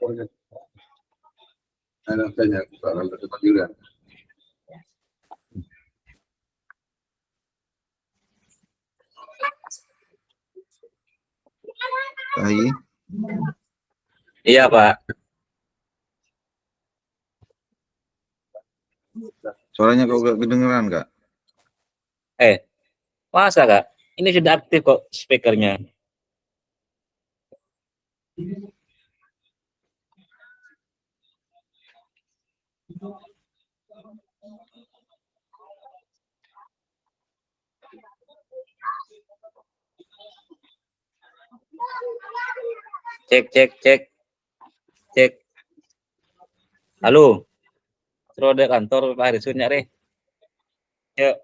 Hai. Iya, Pak. Suaranya kok gak kedengeran, Kak? Masa, Kak? Ini sudah aktif kok speakernya. Cek. Halo. Terus ada kantor Pak Harisun nyari. Yuk.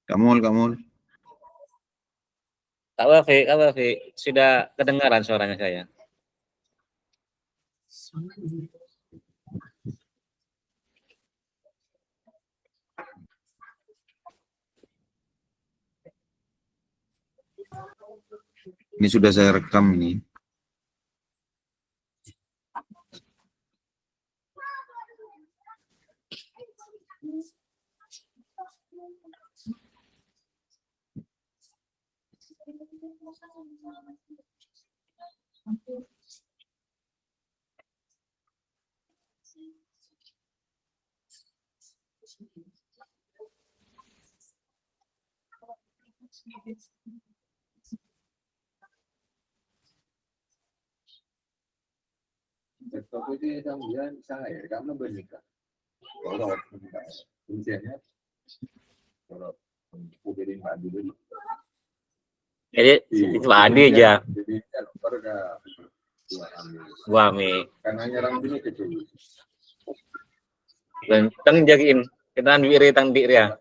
Kamul. Kak Wafi, sudah kedengaran suaranya saya? Ini sudah saya rekam ini. Jadi itu Adi aja. Wami. Tang jagain. Kita ambil tang di ya.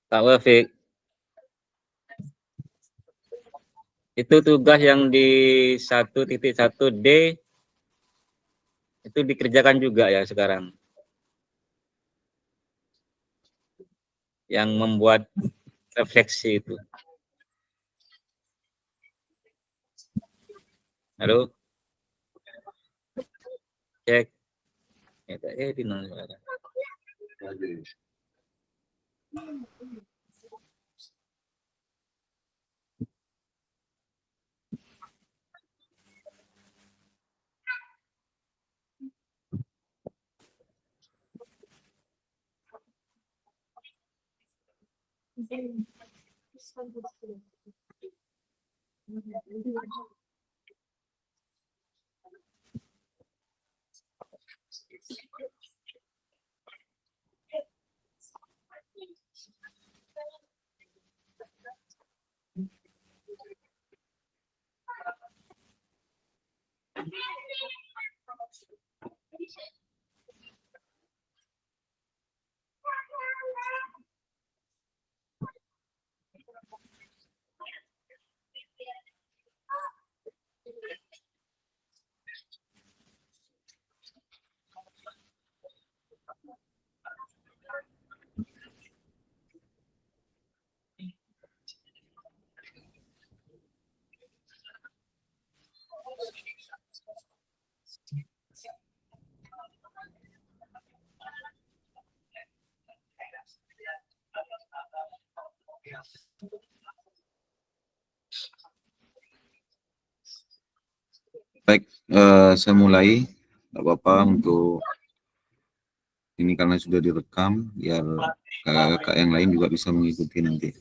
Kak Wafi. Itu tugas yang di 1.1D itu dikerjakan juga ya sekarang. Yang membuat refleksi itu. Halo. Cek. Di mana suara? Baik, saya mulai. Nggak apa-apa untuk ini karena sudah direkam, biar kakak-kakak yang lain juga bisa mengikuti nanti.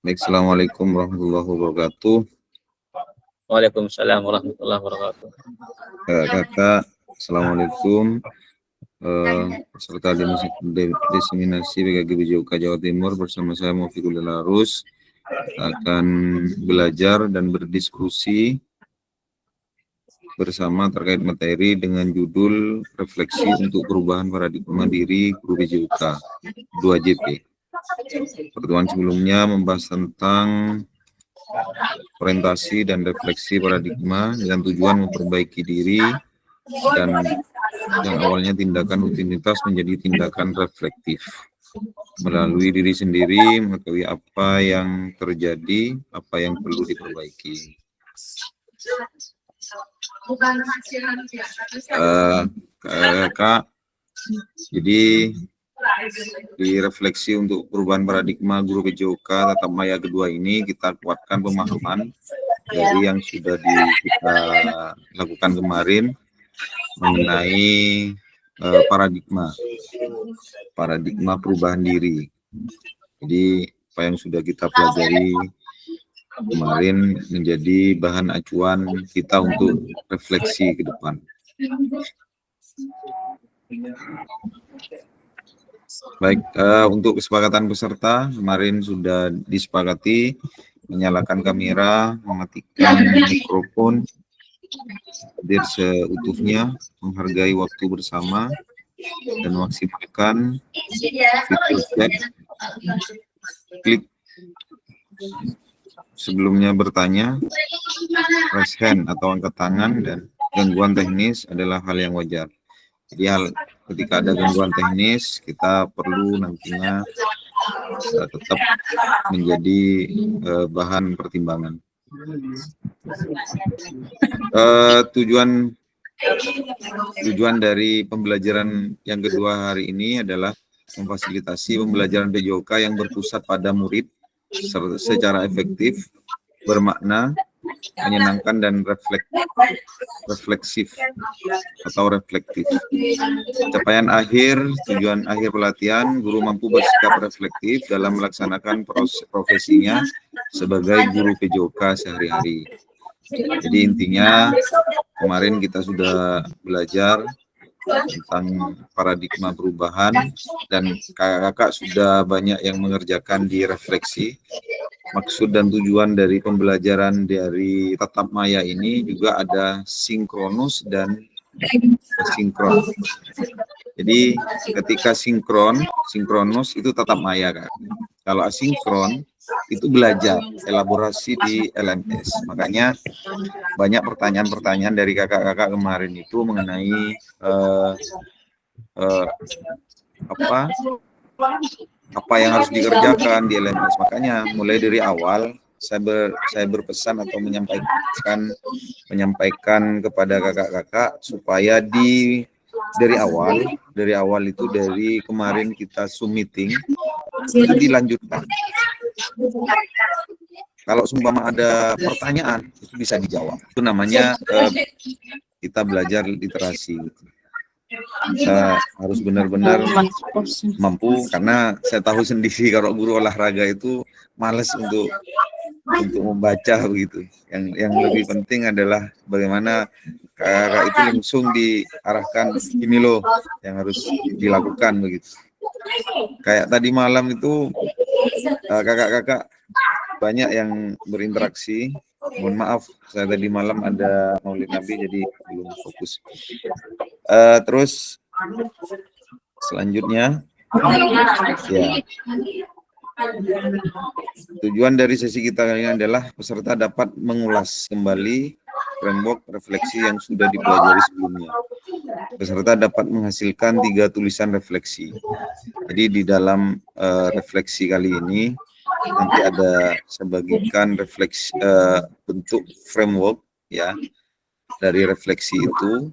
Baik, assalamualaikum warahmatullahi wabarakatuh. Waalaikumsalam warahmatullahi wabarakatuh. Kakak, assalamualaikum. Peserta diseminasi BKG BJUK Jawa Timur bersama saya Mufiqul Larus akan belajar dan berdiskusi bersama terkait materi dengan judul Refleksi untuk Perubahan Paradigma Diri Guru BJUK 2JP. Pertemuan sebelumnya membahas tentang orientasi dan refleksi paradigma dengan tujuan memperbaiki diri dan yang awalnya tindakan rutinitas menjadi tindakan reflektif. Melalui diri sendiri, mengetahui apa yang terjadi, apa yang perlu diperbaiki. Kak, jadi di refleksi untuk perubahan paradigma Guru BJUK Tatap Maya kedua ini kita kuatkan pemahaman dari yang sudah kita lakukan kemarin mengenai paradigma perubahan diri. Jadi apa yang sudah kita pelajari kemarin menjadi bahan acuan kita untuk refleksi ke depan. Baik, untuk kesepakatan peserta kemarin sudah disepakati menyalakan kamera, mematikan mikrofon, hadir seutuhnya, menghargai waktu bersama, dan maksimalkan fitur chat. Klik sebelumnya bertanya, raise hand atau angkat tangan, dan gangguan teknis adalah hal yang wajar. Jadi ketika ada gangguan teknis, kita perlu nantinya tetap menjadi bahan pertimbangan. Tujuan dari pembelajaran yang kedua hari ini adalah memfasilitasi pembelajaran BJUK yang berpusat pada murid secara efektif, bermakna, menyenangkan, dan refleksif atau reflektif. Capaian tujuan akhir pelatihan, guru mampu bersikap reflektif dalam melaksanakan profesinya sebagai guru BJUK sehari-hari. Jadi intinya kemarin kita sudah belajar tentang paradigma perubahan dan kakak-kakak sudah banyak yang mengerjakan di refleksi. Maksud dan tujuan dari pembelajaran dari Tatap Maya ini juga ada sinkronus dan asinkron. Jadi ketika sinkronus itu Tatap Maya kan. Kalau asinkron itu belajar, elaborasi di LMS. Makanya banyak pertanyaan-pertanyaan dari kakak-kakak kemarin itu mengenai apa yang harus dikerjakan di LMS. Makanya mulai dari awal saya berpesan atau menyampaikan kepada kakak-kakak supaya dari awal itu dari kemarin kita Zoom meeting itu dilanjutkan. Kalau sumpama ada pertanyaan itu bisa dijawab. Itu namanya kita belajar literasi. Kita harus benar-benar mampu, karena saya tahu sendiri kalau guru olahraga itu malas untuk membaca begitu. Yang lebih penting adalah bagaimana kakak itu langsung diarahkan, ini loh yang harus dilakukan begitu. Kayak tadi malam itu kakak-kakak banyak yang berinteraksi. Mohon maaf, saya tadi malam ada Maulid Nabi jadi belum fokus. Terus selanjutnya, ya, tujuan dari sesi kita kali ini adalah peserta dapat mengulas kembali framework refleksi yang sudah dipelajari sebelumnya. Peserta dapat menghasilkan 3 tulisan refleksi. Jadi di dalam refleksi kali ini nanti ada sebagian refleksi bentuk framework ya. Dari refleksi itu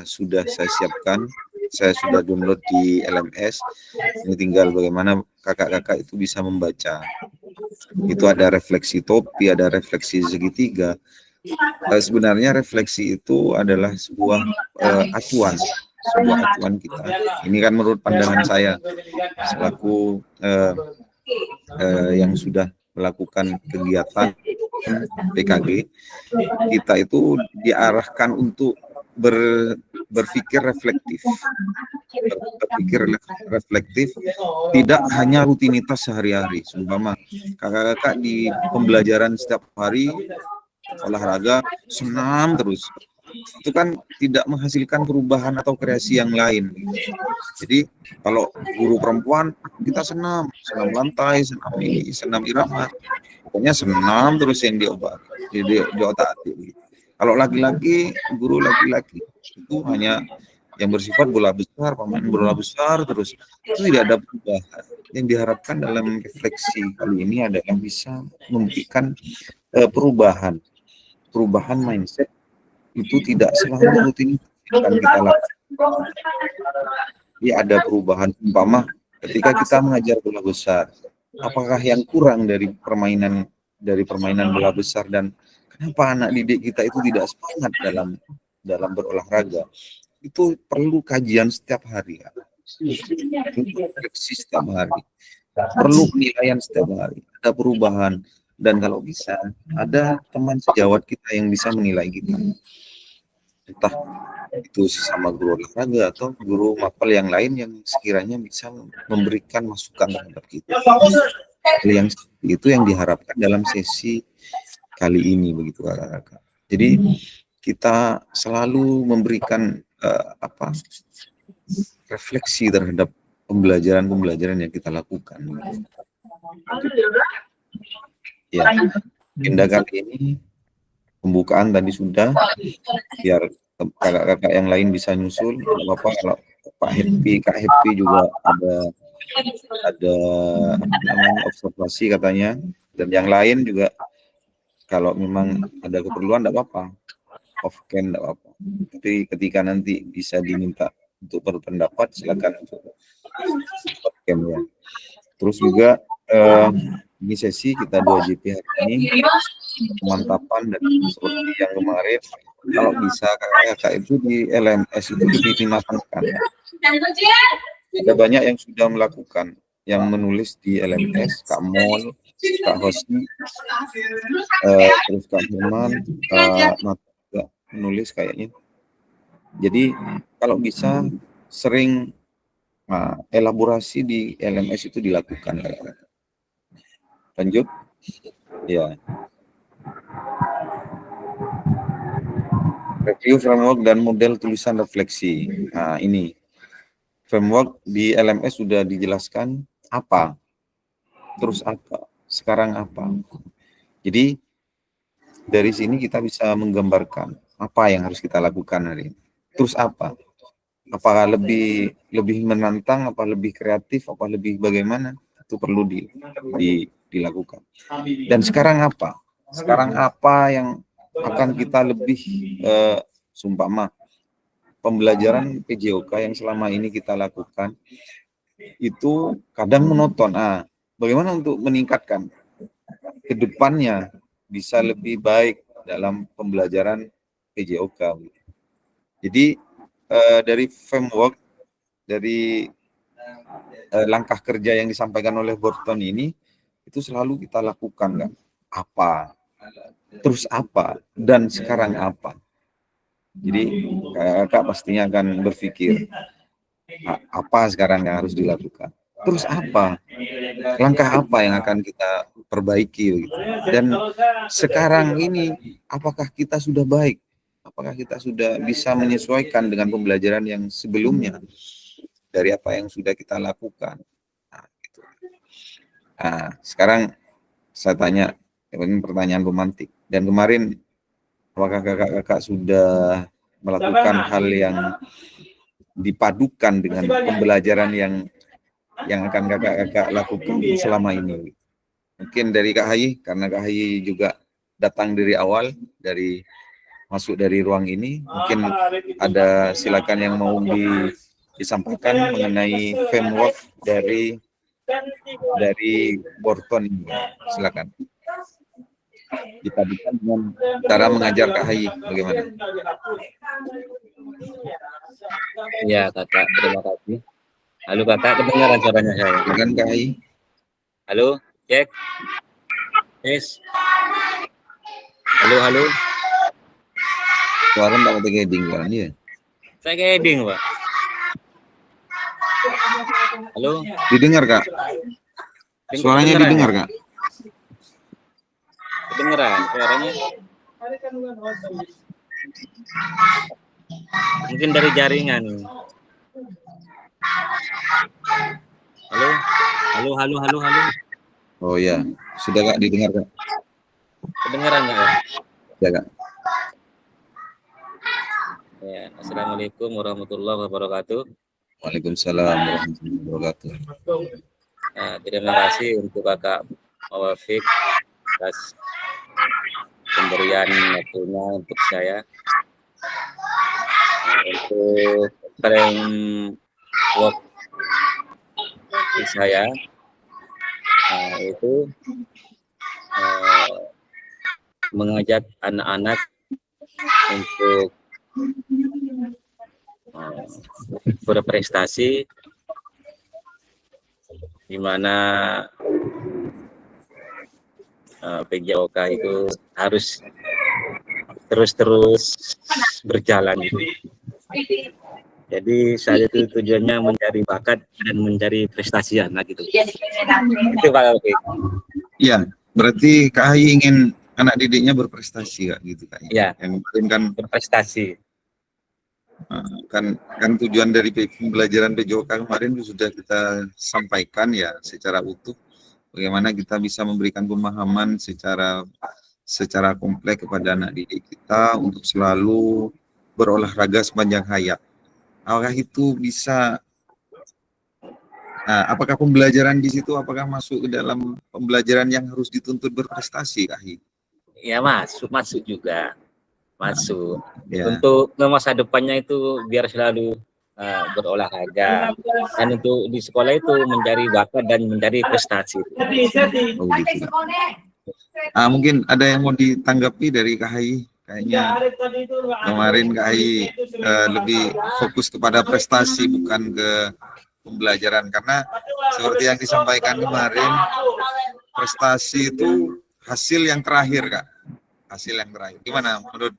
sudah saya siapkan, saya sudah download di LMS. Ini tinggal bagaimana kakak-kakak itu bisa membaca. Itu ada refleksi topi, ada refleksi segitiga. Sebenarnya refleksi itu adalah sebuah acuan kita. Ini kan menurut pandangan saya selaku yang sudah melakukan kegiatan PKG, kita itu diarahkan untuk berpikir reflektif. Berpikir reflektif tidak hanya rutinitas sehari-hari. Seumpama kakak-kakak di pembelajaran setiap hari olahraga senam terus, itu kan tidak menghasilkan perubahan atau kreasi yang lain. Jadi kalau guru perempuan kita senam lantai, senam ini, senam irama, pokoknya senam terus yang di otak-atik. Kalau laki-laki, guru laki-laki itu hanya yang bersifat bola besar, pemain bola besar terus, itu tidak ada perubahan. Yang diharapkan dalam refleksi kali ini adalah bisa memberikan perubahan mindset. Itu tidak selalu rutin akan kita lakukan. Jadi ada perubahan, umpama ketika kita mengajar bola besar, apakah yang kurang dari permainan bola besar, dan kenapa anak didik kita itu tidak semangat dalam berolahraga? Itu perlu kajian setiap hari, refleksi setiap hari, perlu penilaian setiap hari, ada perubahan. Dan kalau bisa, ada teman sejawat kita yang bisa menilai kita. Entah itu sesama guru olahraga atau guru mapel yang lain yang sekiranya bisa memberikan masukan terhadap kita. Yang itu yang diharapkan dalam sesi kali ini, begitu kakak-kakak. Jadi kita selalu memberikan refleksi terhadap pembelajaran yang kita lakukan. Ya, agenda kali ini pembukaan tadi sudah, biar kakak-kakak yang lain bisa nyusul. Bapak kalau Pak Happy, Kak Happy juga ada observasi katanya, dan yang lain juga kalau memang ada keperluan tidak apa-apa, off cam tidak apa-apa. Tapi ketika nanti bisa diminta untuk berpendapat, silakan untuk off cam ya. Terus juga ini sesi kita 2 JP hari ini pemantapan, dan seperti yang kemarin, kalau bisa kakak-kakak itu di LMS itu lebih dimatangkan. Ada banyak yang sudah melakukan, yang menulis di LMS, Kak Mol, Kak Hosni, terus Kak Herman, Kak juga menulis kayaknya. Jadi kalau bisa sering elaborasi di LMS itu dilakukan. Lanjut, ya. Review framework dan model tulisan refleksi. Nah, ini framework di LMS sudah dijelaskan apa, terus apa, sekarang apa. Jadi dari sini kita bisa menggambarkan apa yang harus kita lakukan hari ini. Terus apa? Apakah lebih menantang, apa lebih kreatif, apa lebih bagaimana? Itu perlu dilakukan. Dan sekarang apa? Sekarang apa yang akan kita lebih sumpama pembelajaran PJOK yang selama ini kita lakukan itu kadang monoton. Bagaimana untuk meningkatkan ke depannya bisa lebih baik dalam pembelajaran PJOK? Jadi dari framework, dari langkah kerja yang disampaikan oleh Borton ini, itu selalu kita lakukan kan? Apa, terus apa, dan sekarang apa. Jadi kakak pastinya akan berpikir apa sekarang yang harus dilakukan, terus apa, langkah apa yang akan kita perbaiki begitu. Dan sekarang ini apakah kita sudah baik, apakah kita sudah bisa menyesuaikan dengan pembelajaran yang sebelumnya dari apa yang sudah kita lakukan. Gitu. Sekarang saya tanya, ini pertanyaan romantik. Dan kemarin apakah kakak-kakak sudah melakukan hal yang dipadukan dengan pembelajaran yang akan kakak-kakak lakukan selama ini? Mungkin dari Kak Hayi, karena Kak Hayi juga datang dari awal, masuk dari ruang ini. Mungkin ada, silakan yang mau disampaikan mengenai framework dari Borton ini. Silakan. Dipadukan dengan cara mengajar Kak Hayi, bagaimana? Ya kakak, terima kasih. Halo kakak, kedengaran suaranya saya? Silakan Kak Hayi. Halo, cek. Yes. Halo. Suara nggak pakai heading kan ya? Saya kayak heading, Pak. Halo. Didengar Kak? Suaranya Kedengeran, didengar ya? Kak? Kedengeran suaranya. Mungkin dari jaringan. Halo. Oh ya, sudah Kak didengar Kak? Kedengeran nggak ya? Ya Kak. Ya, Assalamualaikum warahmatullahi wabarakatuh. Waalaikumsalam warahmatullahi wabarakatuh. Nah, terima kasih untuk Kakak Mawafik atas pemberian waktunya untuk saya. Nah, untuk framework saya itu mengajak anak-anak untuk berprestasi, di mana PJOK itu harus terus berjalan gitu. Jadi saya itu tujuannya mencari bakat dan mencari prestasi anak gitu. Itu Pak Oke. Iya, berarti Kak Hai ingin anak didiknya berprestasi Kak gitu Kak. Ya, yang mungkin kan berprestasi. Kan tujuan dari pembelajaran PJOK kemarin sudah kita sampaikan ya secara utuh, bagaimana kita bisa memberikan pemahaman secara kompleks kepada anak didik kita untuk selalu berolahraga sepanjang hayat. Apakah itu bisa, apakah pembelajaran di situ apakah masuk ke dalam pembelajaran yang harus dituntut berprestasi Kak Hai? Ya masuk juga. Masuk. Ya. Untuk masa depannya itu biar selalu berolahraga, dan untuk di sekolah itu mencari bakat dan mencari prestasi. Oh, gitu. Mungkin ada yang mau ditanggapi dari Kak Hai? Kayaknya kemarin Kak Hai lebih fokus kepada prestasi bukan ke pembelajaran, karena seperti yang disampaikan kemarin, prestasi itu hasil yang terakhir Kak, hasil yang terakhir. Gimana menurut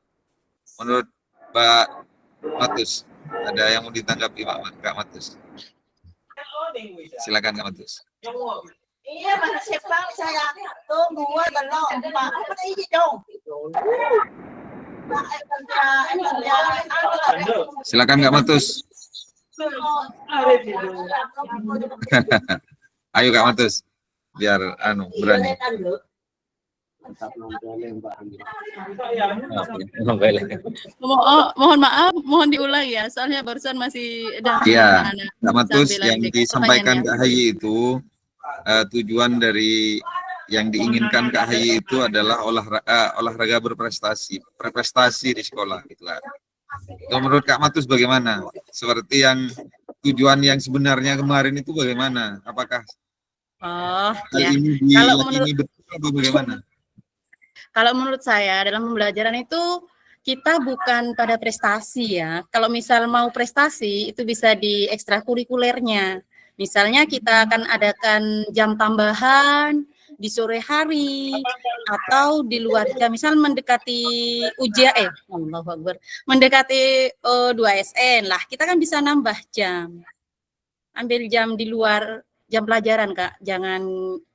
Mbak Matus? Ada yang mau ditanggapi Kak Matus? Silakan Kak Matus. Iya, mana sepang saya tunggu telur Pak. Apa ini dong? Silakan Kak Matus. Ayo Kak Matus, biar berani. Mohon maaf, mohon diulang ya, soalnya barusan masih ada anak-anak. Kak Matus, yang disampaikan Kak Hai itu tujuan dari yang diinginkan Kak Hai itu adalah olahraga berprestasi, prestasi di sekolah gitu kan. Menurut Kak Matus bagaimana? Seperti yang tujuan yang sebenarnya kemarin itu bagaimana? Apakah ini diyakini betul atau bagaimana? Kalau menurut saya dalam pembelajaran itu kita bukan pada prestasi ya. Kalau misal mau prestasi itu bisa di ekstrakurikulernya. Misalnya kita akan adakan jam tambahan di sore hari atau di luar jam, misal mendekati ujian Allahu Akbar, mendekati 2SN lah, kita kan bisa nambah jam. Ambil jam di luar jam pelajaran Kak, jangan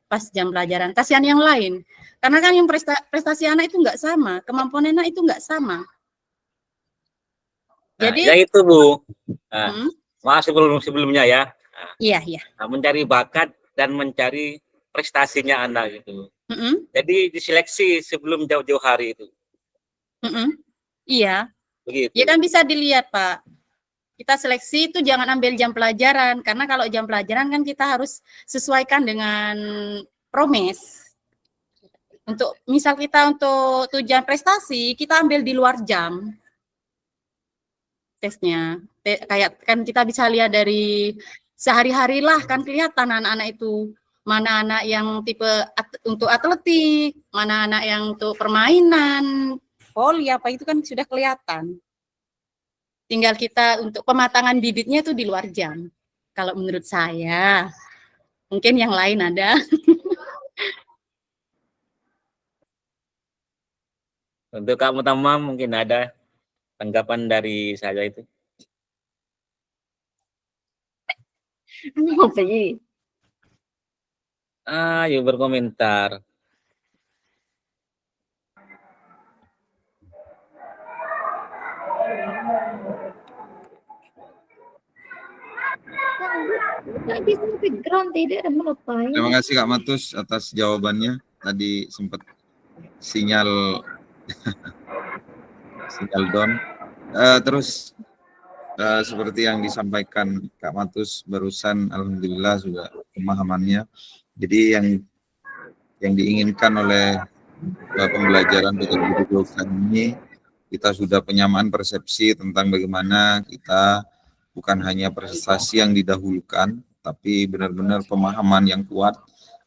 pas jam pelajaran. Kasihan yang lain. Karena kan yang prestasi anak itu enggak sama, kemampuan anak itu enggak sama. Jadi ya itu Bu. Maaf sebelumnya ya. Iya. Mencari bakat dan mencari prestasinya anak itu. Jadi diseleksi sebelum jauh-jauh hari itu. Iya. Begitu. Ya kan bisa dilihat Pak. Kita seleksi itu jangan ambil jam pelajaran, karena kalau jam pelajaran kan kita harus sesuaikan dengan promes. Untuk misal kita untuk tujuan prestasi, kita ambil di luar jam tesnya. Kayak kan kita bisa lihat dari sehari-hari lah, kan kelihatan anak-anak itu. Mana anak yang tipe untuk atletik, mana anak yang untuk permainan, voli apa itu kan sudah kelihatan. Tinggal kita untuk pematangan bibitnya itu di luar jam. Kalau menurut saya, mungkin yang lain ada. Untuk Kak Mutamam mungkin ada tanggapan dari saya itu. Apa sih? Ayo berkomentar. Nggak bisa background, tidak ada ngapain. Terima kasih Kak Matus atas jawabannya. Tadi sempat sinyal sinyal down. Terus seperti yang disampaikan Kak Matus barusan, alhamdulillah juga pemahamannya. Jadi yang diinginkan oleh pembelajaran PJOK ini, kita sudah penyamaan persepsi tentang bagaimana kita bukan hanya prestasi yang didahulukan, tapi benar-benar pemahaman yang kuat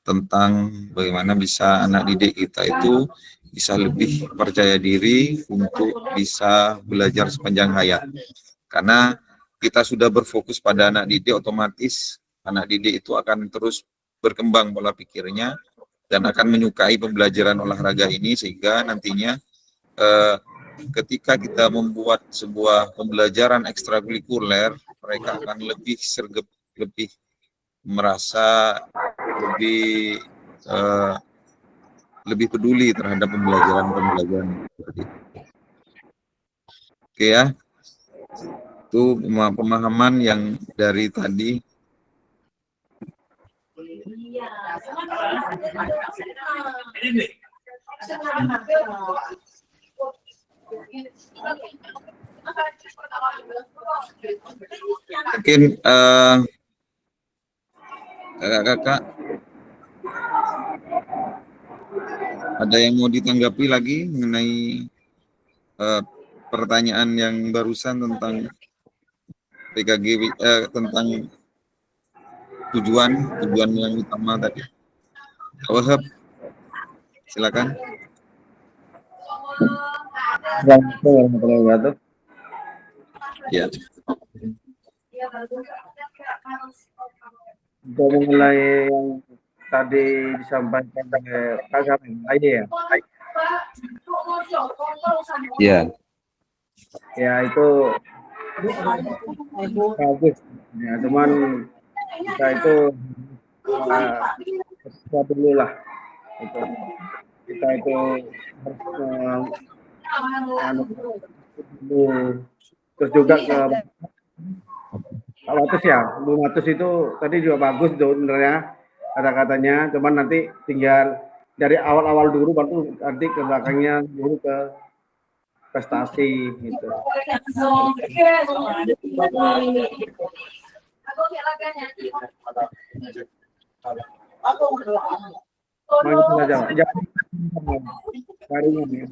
tentang bagaimana bisa anak didik kita itu bisa lebih percaya diri untuk bisa belajar sepanjang hayat. Karena kita sudah berfokus pada anak didik, otomatis anak didik itu akan terus berkembang pola pikirnya dan akan menyukai pembelajaran olahraga ini, sehingga nantinya ketika kita membuat sebuah pembelajaran ekstrakurikuler, mereka akan lebih sergap, lebih merasa lebih peduli terhadap pembelajaran seperti itu. Oke ya, itu pemahaman yang dari tadi. Mungkin kakak-kakak ada yang mau ditanggapi lagi mengenai pertanyaan yang barusan tentang PKG, tentang tujuan yang utama tadi. Wahab, silakan. Ya. Untuk mulai yang tadi disampaikan oleh Pak Gamin aja ya. Ya. Ya itu bagus. Ya cuman kita itu dulu lah. Itu kita itu harus terus juga ke Pak Matus ya, Bu Matus itu tadi juga bagus sebenarnya kata-katanya, cuman nanti tinggal dari awal-awal dulu baru nanti ke belakangnya dulu ke prestasi gitu. Begitu saja, jangan jaringan ya.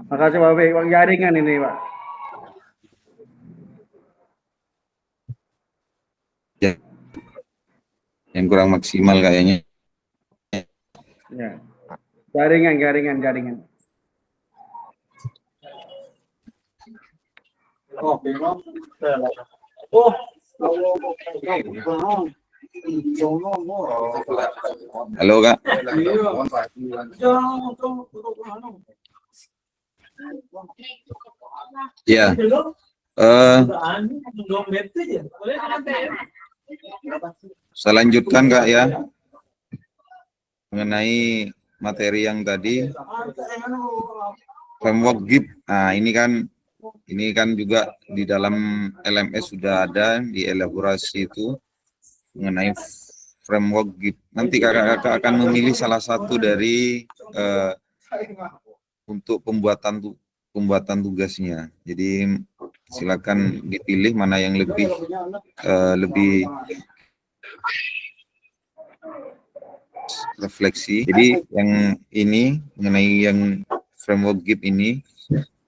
Makasih Pak Bek, jaringan ini Pak. Ya. Yang kurang maksimal kayaknya. Ya. Jaringan. Halo Kak. Ya. Saya lanjutkan Kak ya, mengenai materi yang tadi framework GIP. Nah ini kan juga di dalam LMS sudah ada di elaborasi itu mengenai framework GIP. Nanti kakak-kakak akan memilih salah satu dari untuk pembuatan tugasnya. Jadi silakan dipilih mana yang lebih refleksi. Jadi yang ini mengenai yang framework GIP ini,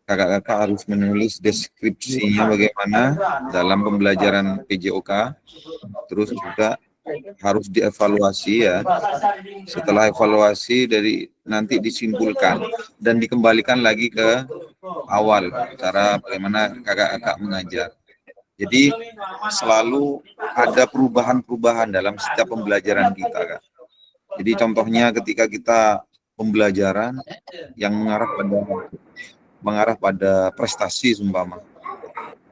kakak-kakak harus menulis deskripsinya bagaimana dalam pembelajaran PJOK, terus juga harus dievaluasi ya. Setelah evaluasi nanti disimpulkan dan dikembalikan lagi ke awal cara bagaimana kakak-kakak mengajar. Jadi selalu ada perubahan-perubahan dalam setiap pembelajaran kita, Kak. Jadi contohnya ketika kita pembelajaran yang mengarah pada prestasi seumpama,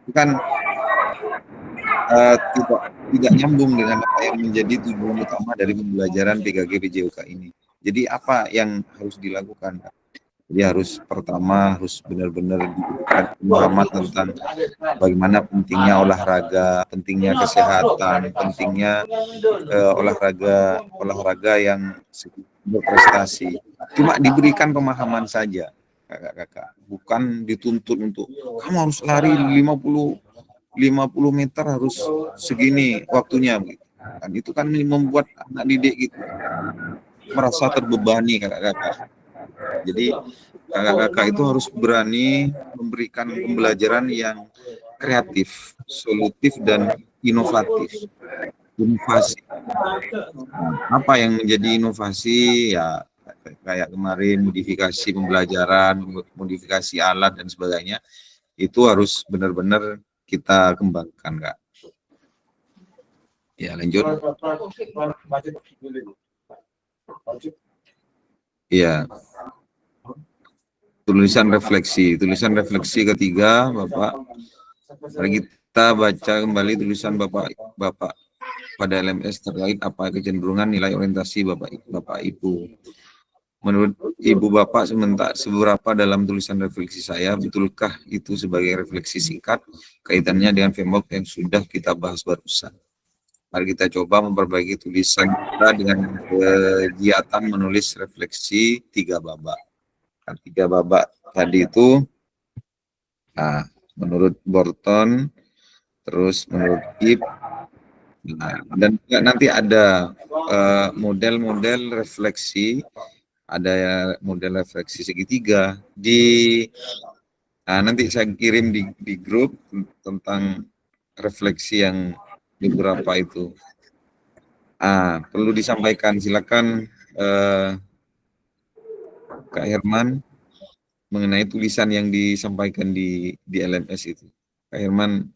itu kan tidak nyambung dengan apa yang menjadi tujuan utama dari pembelajaran PKG PJOK ini. Jadi apa yang harus dilakukan, Kak? Jadi pertama harus benar-benar diberikan pemahaman tentang bagaimana pentingnya olahraga, pentingnya kesehatan, pentingnya olahraga yang berprestasi. Cuma diberikan pemahaman saja, kakak-kakak, bukan dituntut untuk kamu harus lari 50 meter harus segini waktunya. Dan itu kan membuat anak didik gitu merasa terbebani, kakak-kakak. Jadi kakak-kakak itu harus berani memberikan pembelajaran yang kreatif, solutif, dan inovatif. Inovasi. Apa yang menjadi inovasi? Ya kayak kemarin modifikasi pembelajaran, modifikasi alat dan sebagainya, itu harus benar-benar kita kembangkan, Kak. Ya, lanjut. Iya. Tulisan refleksi ketiga, Bapak. Mari kita baca kembali tulisan Bapak pada LMS terkait apa kecenderungan nilai orientasi Bapak Ibu. Menurut Ibu Bapak seberapa dalam tulisan refleksi saya, betulkah itu sebagai refleksi singkat kaitannya dengan framework yang sudah kita bahas barusan? Mari kita coba memperbaiki tulisan kita dengan kegiatan menulis refleksi 3 babak. 3 babak tadi itu, menurut Borton, terus menurut Ip, dan nanti ada model-model refleksi, ada model refleksi segitiga nanti saya kirim di grup tentang refleksi yang beberapa itu. Perlu disampaikan, silakan Kak Herman mengenai tulisan yang disampaikan di LMS itu. Kak Herman,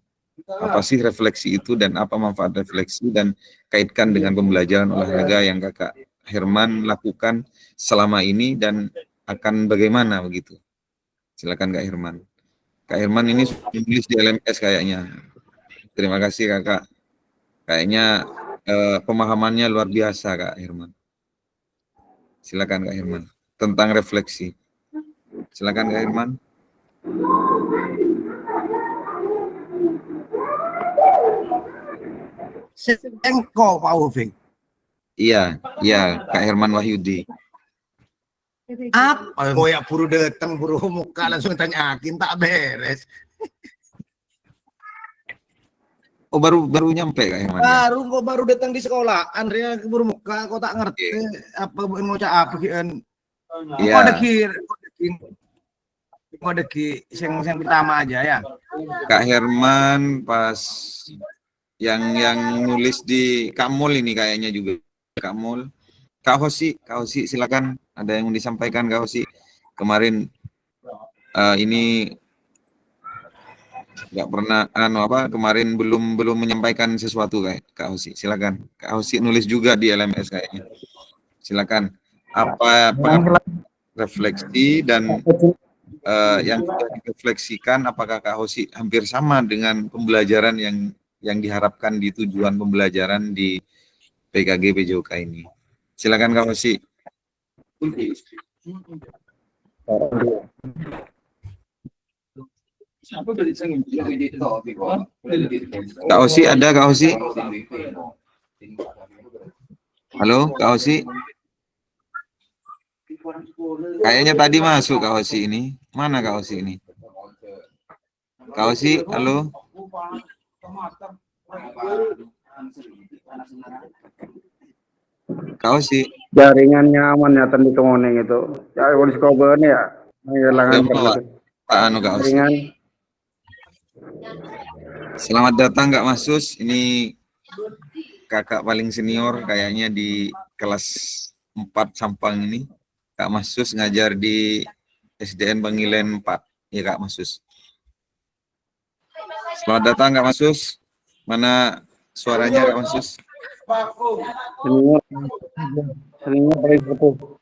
apa sih refleksi itu dan apa manfaat refleksi, dan kaitkan dengan pembelajaran olahraga yang Kakak Herman lakukan selama ini dan akan bagaimana begitu. Silakan Kak Herman. Kak Herman ini tulis di LMS kayaknya. Terima kasih Kakak. Kayaknya pemahamannya luar biasa Kak Herman. Silakan Kak Herman tentang refleksi. Silakan Kak Herman. Engkau Pak Ufik. Iya, Kak Herman Wahyudi. Apa? Koyak buru datang, buru muka langsung tanyakin, tak beres. Oh, baru nyampe Kak Herman. Baru datang di sekolah. Andrea buru muka, kau tak ngerti apa mau apa kian. Kau ada ki yang pertama aja ya. Kak Herman pas yang nulis di Kamul ini kayaknya juga Kamul. Kak Hosi silakan, ada yang disampaikan Kak Hosi. Kemarin ini nggak pernah kemarin belum menyampaikan sesuatu Kak Hosi. Silakan. Kak Hosi nulis juga di LMS kayaknya. Silakan. Apa refleksi dan yang direfleksikan, apakah Kak Hosi hampir sama dengan pembelajaran yang diharapkan di tujuan pembelajaran di PKG PJOK ini? Silakan Kak Hosi. Kak Hosi ada Kak Hosi? Halo Kak Hosi? Kayaknya tadi masuk Kak Hosi ini. Mana Kak Hosi ini? Kak Hosi, halo? Kak Hosi. Jaringannya aman ya tadi kemoning itu. Ya polisi kober ya. Kehilangan Kak Hosi. Selamat datang Kak Masus. Ini kakak paling senior kayaknya di kelas 4 Sampang ini. Kak Masus ngajar di SDN Bangilen 4. Ya Kak Masus. Selamat datang Kak Masus. Mana suaranya Kak Masus. Senior paling fokus.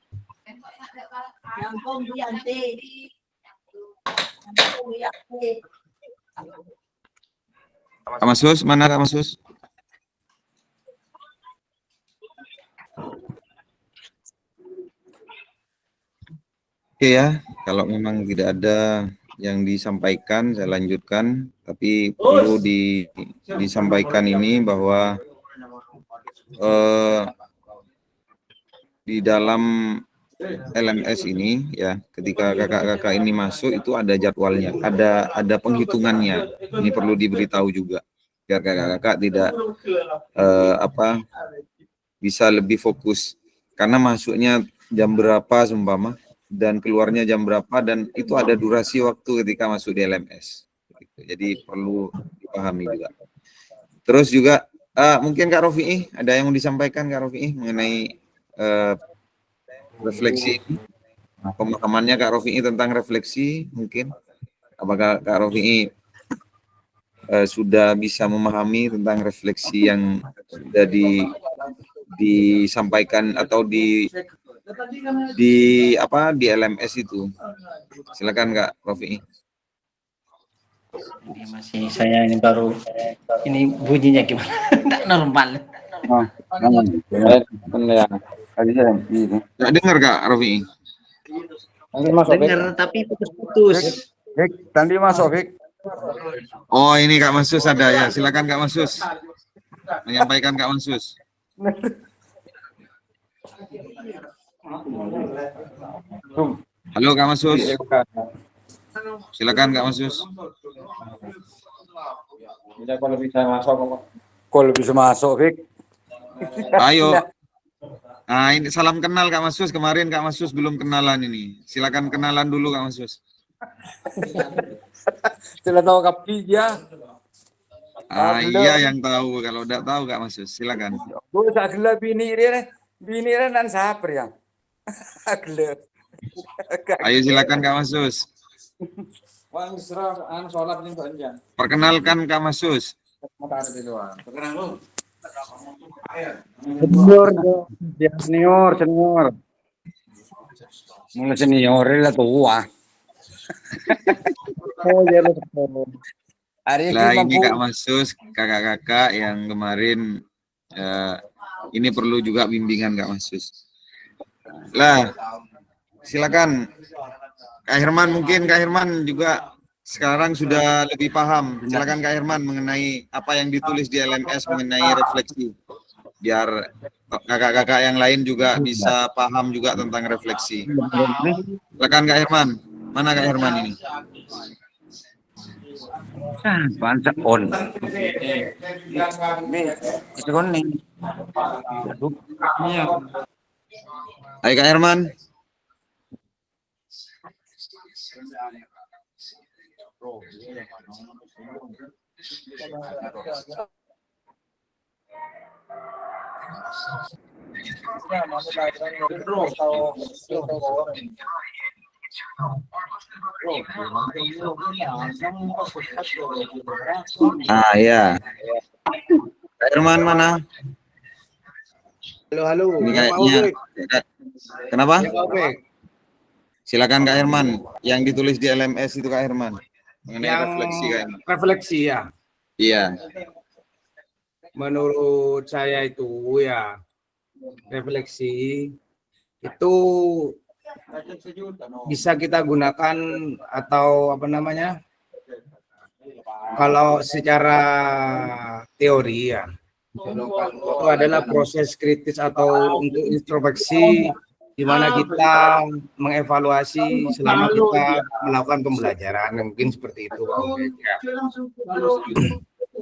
Yang Wianti. Yang Wianti. Kak Masus, mana Kak Masus? Oke ya, kalau memang tidak ada yang disampaikan, saya lanjutkan. Tapi perlu disampaikan ini bahwa di dalam LMS ini ya, ketika kakak-kakak ini masuk itu ada jadwalnya, ada penghitungannya. Ini perlu diberitahu juga biar kakak-kakak tidak bisa lebih fokus, karena masuknya jam berapa seumpama dan keluarnya jam berapa, dan itu ada durasi waktu ketika masuk di LMS. Jadi perlu dipahami juga. Terus juga mungkin Kak Rofi'i ada yang mau disampaikan Kak Rofi'i mengenai refleksi ini. Pemahamannya Kak Rofi'i tentang refleksi, mungkin apakah Kak Rofi'i sudah bisa memahami tentang refleksi yang sudah disampaikan atau di LMS itu? Silakan Kak Rofi'i. Masih saya ini baru, ini bunyinya gimana? Tidak normal. Nggak dengar Kak Rofi'i? Dengar tapi putus-putus. Tadi masuk, Fik. Oh, ini Kak Masus ada ya. Silakan Kak Masus. Menyampaikan Kak Masus. Halo Kak Masus. Silakan Kak Masus. Kalau bisa masuk, Fik. Ayo. Nah, ini salam kenal Kak Masus. Kemarin Kak Masus belum kenalan ini. Silakan kenalan dulu Kak Masus. Tidak tahu kapi ya. Iya yang tahu. Kalau tidak tahu Kak Masus, silakan. Gue sagla bini nan saper ya. Agla. Ayo silakan Kak Masus. Perkenalkan Kak Masus. Senior. Mulai senior lah tua. Oh ya lo. Nah ini Kak Masus, kakak-kakak yang kemarin ini perlu juga bimbingan Kak Masus. Lah, silakan Kak Herman, mungkin Kak Herman juga sekarang sudah lebih paham. Silakan Kak Herman mengenai apa yang ditulis di LMS mengenai refleksi. Biar kakak-kakak yang lain juga bisa paham juga tentang refleksi. Silakan Kak Herman. Mana Kak Herman ini? Panca on. Hai Kak Herman. Ya. Kak Herman mana? Halo. Ini kayaknya. Kenapa? Silakan Kak Herman. Yang ditulis di LMS itu Kak Herman. Mengenai Yang refleksi Kak Herman. Refleksi ya. Iya. Menurut saya itu ya, refleksi itu bisa kita gunakan atau apa namanya, kalau secara teori ya, itu adalah proses kritis atau untuk introspeksi di mana kita mengevaluasi selama kita melakukan pembelajaran, mungkin seperti itu Pak Ufik, ya.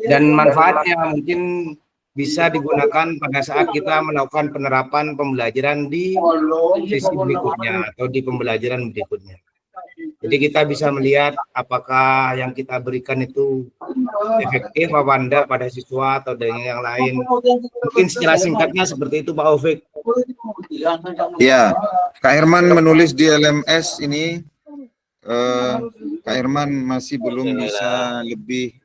Dan manfaatnya mungkin bisa digunakan pada saat kita melakukan penerapan pembelajaran di sesi berikutnya atau di pembelajaran berikutnya. Jadi kita bisa melihat apakah yang kita berikan itu efektif apa enggak pada siswa atau dengan yang lain. Mungkin secara singkatnya seperti itu Pak Ufik. Iya, Kak Herman menulis di LMS ini, Kak Herman masih belum bisa lebih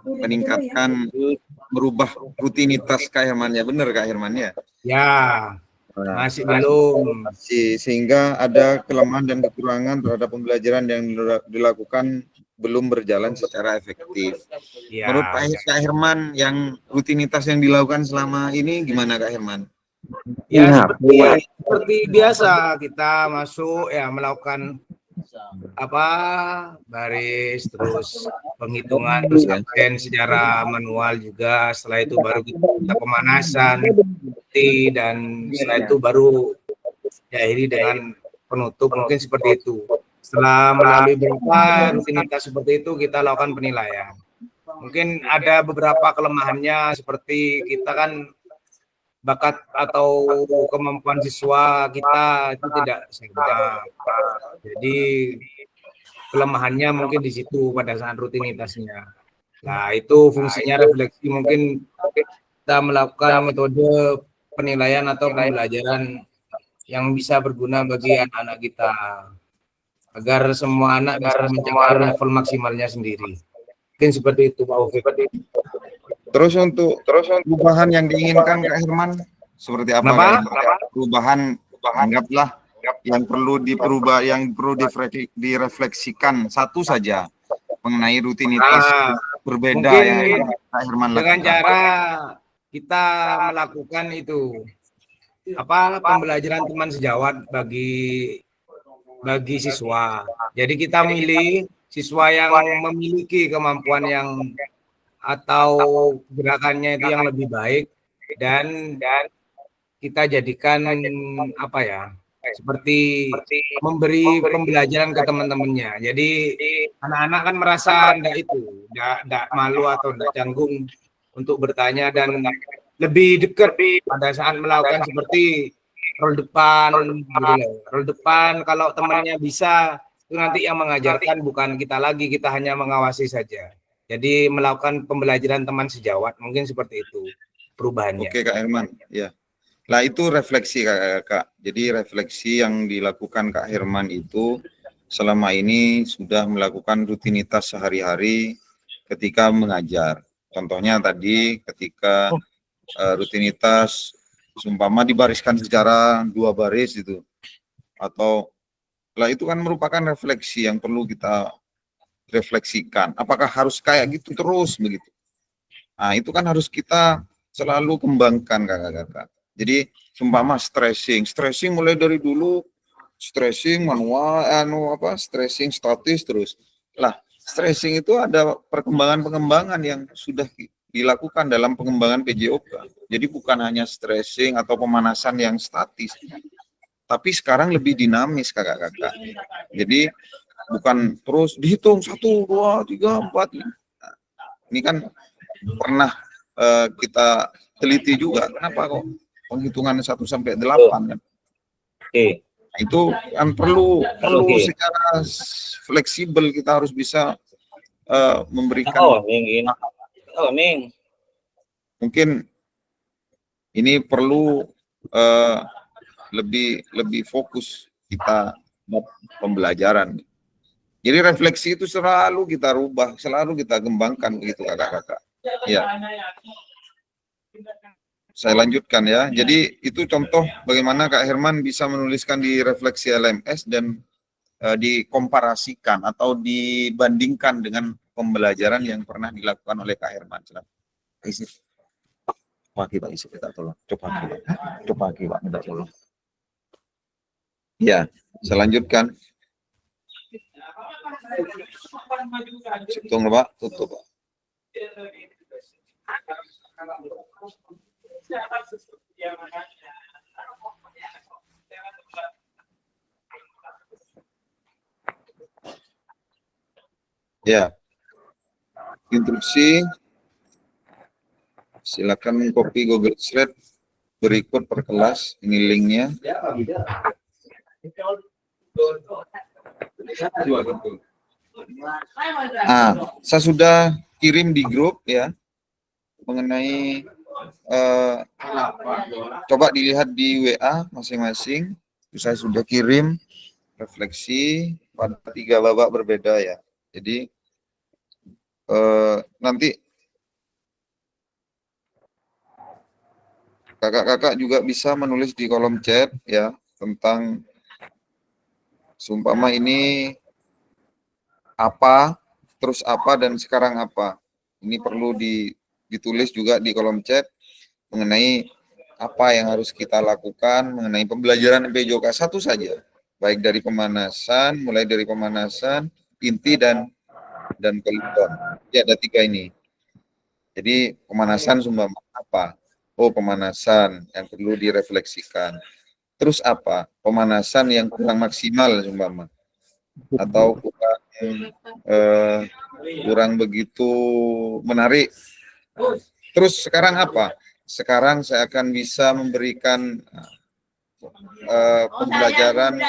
meningkatkan merubah rutinitas Kak Herman ya, benar Kak Herman ya? Ya, Nah, masih belum. sehingga ada kelemahan dan kekurangan terhadap pembelajaran yang dilakukan belum berjalan secara efektif. Ya, Menurut Kak Herman, yang rutinitas yang dilakukan selama ini gimana Kak Herman? ya seperti biasa kita masuk ya melakukan apa baris, terus penghitungan, terus absen secara manual juga. Setelah itu baru kita pemanasan, dan setelah itu baru diakhiri dengan penutup, mungkin seperti itu. Setelah melalui beberapa rutinitas seperti itu, kita lakukan penilaian. Mungkin ada beberapa kelemahannya, seperti kita kan bakat atau kemampuan siswa kita itu tidak sama. Jadi kelemahannya mungkin di situ pada saat rutinitasnya. Nah, itu fungsinya refleksi, mungkin kita melakukan metode penilaian atau pembelajaran yang bisa berguna bagi anak-anak kita, agar semua anak bisa mencapai level maksimalnya sendiri. Mungkin seperti itu Pak Ufik. Terus untuk perubahan yang diinginkan Kak Herman seperti apa? Kenapa? Kak Herman? Perubahan anggaplah yang perlu diperubah, yang perlu direfleksikan satu saja mengenai rutinitas berbeda yang Kak Herman lakukan. Dengan cara kita melakukan itu pembelajaran teman sejawat bagi siswa. Jadi kita milih siswa yang memiliki kemampuan yang atau gerakannya itu yang lebih baik, dan kita jadikan seperti memberi pembelajaran ke teman-temannya. Jadi anak-anak kan merasa enggak malu atau enggak canggung untuk bertanya, dan lebih dekat pada saat melakukan seperti role depan gitu loh. Role depan, kalau temannya bisa itu nanti yang mengajarkan bukan kita lagi, kita hanya mengawasi saja. Jadi melakukan pembelajaran teman sejawat, mungkin seperti itu perubahannya. Oke Kak Herman, ya. Nah itu refleksi Kak. Jadi refleksi yang dilakukan Kak Herman itu selama ini sudah melakukan rutinitas sehari-hari ketika mengajar. Contohnya tadi ketika rutinitas seumpama dibariskan secara 2 baris itu, atau lah itu kan merupakan refleksi yang perlu kita refleksikan. Apakah harus kayak gitu terus begitu? Nah itu kan harus kita selalu kembangkan kakak-kakak. Jadi seumpama stressing mulai dari dulu, stressing manual, stressing statis terus. Lah, stressing itu ada perkembangan-pengembangan yang sudah dilakukan dalam pengembangan PJOK. Jadi bukan hanya stressing atau pemanasan yang statis, tapi sekarang lebih dinamis kakak-kakak. Jadi bukan terus dihitung 1, 2, 3, 4. Ini kan pernah kita teliti juga, kenapa kok penghitungan 1 sampai 8 kan? Oke. Itu kan perlu secara fleksibel, kita harus bisa memberikan. Mungkin ini perlu lebih fokus kita pembelajaran. Jadi refleksi itu selalu kita rubah, selalu kita kembangkan begitu kakak-kakak. Ya. Saya lanjutkan ya. Jadi itu contoh bagaimana Kak Herman bisa menuliskan di refleksi LMS dan dikomparasikan atau dibandingkan dengan pembelajaran yang pernah dilakukan oleh Kak Herman. Isi. Pak, isi kita tolong. Coba Pak, minta tolong. Ya, saya lanjutkan. Hitung Pak, tutup Pak. Ya, instruksi. Silakan copy Google Slide berikut per kelas. Ini linknya. Saya sudah kirim di grup ya mengenai coba dilihat di WA masing-masing. Saya sudah kirim refleksi pada 3 babak berbeda ya. Jadi nanti Kakak-kakak juga bisa menulis di kolom chat ya tentang seumpama ini apa, terus apa, dan sekarang apa. Ini perlu ditulis juga di kolom chat mengenai apa yang harus kita lakukan mengenai pembelajaran PJOK satu saja, baik dari pemanasan, mulai dari pemanasan, inti dan kolektor. Ya, ada 3 ini. Jadi pemanasan seumpama apa? Oh, pemanasan yang perlu direfleksikan. Terus apa? Pemanasan yang kurang maksimal seumpama, atau kurang begitu menarik. Terus sekarang apa? Sekarang saya akan bisa memberikan pembelajaran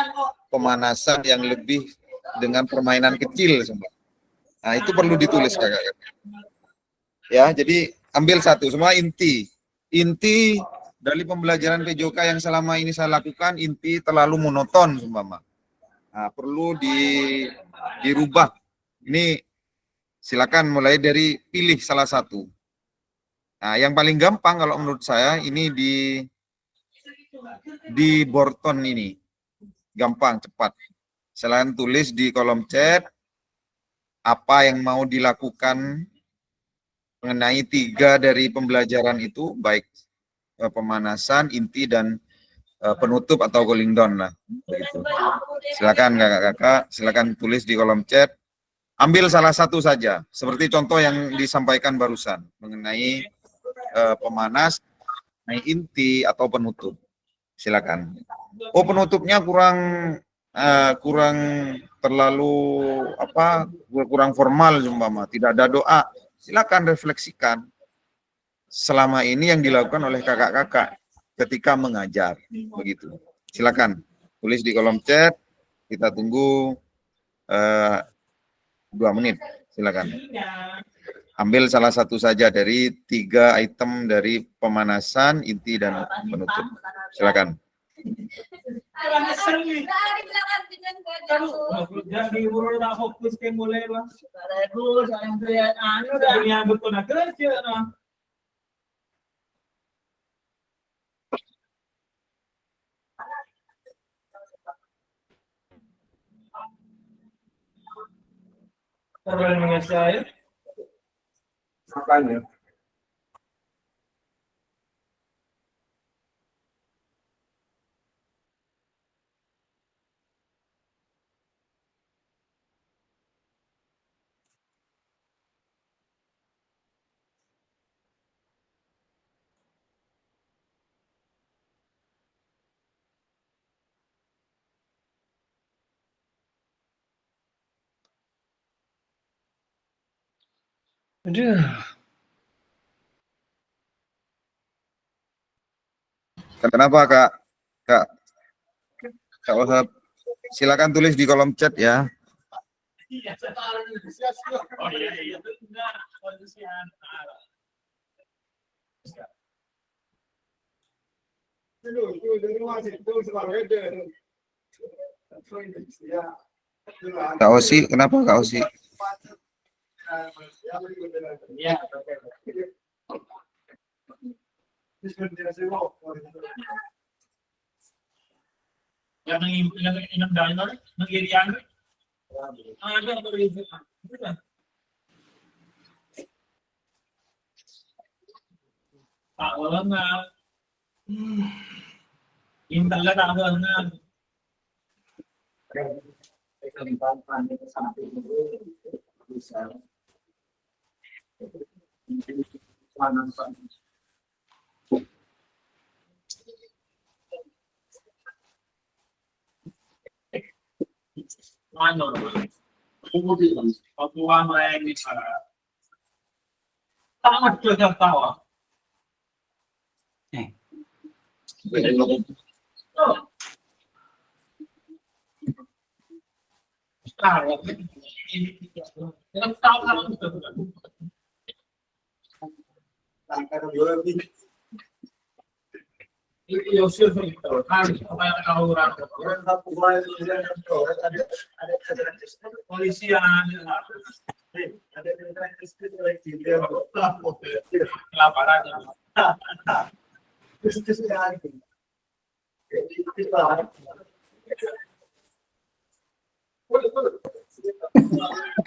pemanasan yang lebih dengan permainan kecil. Nah, itu perlu ditulis kakak-kakak. Ya, jadi ambil satu, semua inti. Inti dari pembelajaran PJOK yang selama ini saya lakukan, inti terlalu monoton, seumpama. Nah, perlu dirubah. Ini silakan mulai dari pilih salah satu. Nah, yang paling gampang kalau menurut saya ini di Borton ini. Gampang, cepat. Selain tulis di kolom chat apa yang mau dilakukan mengenai 3 dari pembelajaran itu, baik pemanasan, inti, dan penutup atau cooling down lah. Begitu. Silakan kakak-kakak, silakan tulis di kolom chat. Ambil salah satu saja, seperti contoh yang disampaikan barusan mengenai pemanas, inti atau penutup. Silakan. Oh, penutupnya kurang terlalu kurang formal umpama, tidak ada doa. Silakan refleksikan selama ini yang dilakukan oleh kakak-kakak ketika mengajar, begitu. Silakan tulis di kolom chat. Kita tunggu 2 menit. Silakan. Ambil salah satu saja dari 3 item dari pemanasan, inti, dan penutup. Silakan. Makanya. Aduh. Kenapa Kak Wahab? Silakan tulis di kolom chat ya. Kak Osi, kenapa Kak Osi?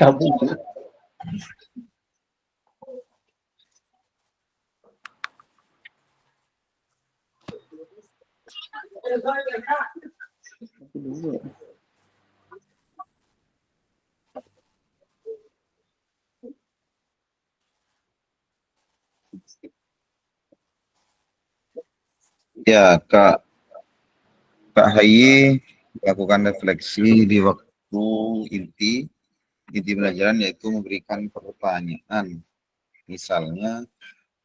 Kabur. Ya, Kak Hayi melakukan refleksi di waktu inti pelajaran, yaitu memberikan pertanyaan. Misalnya,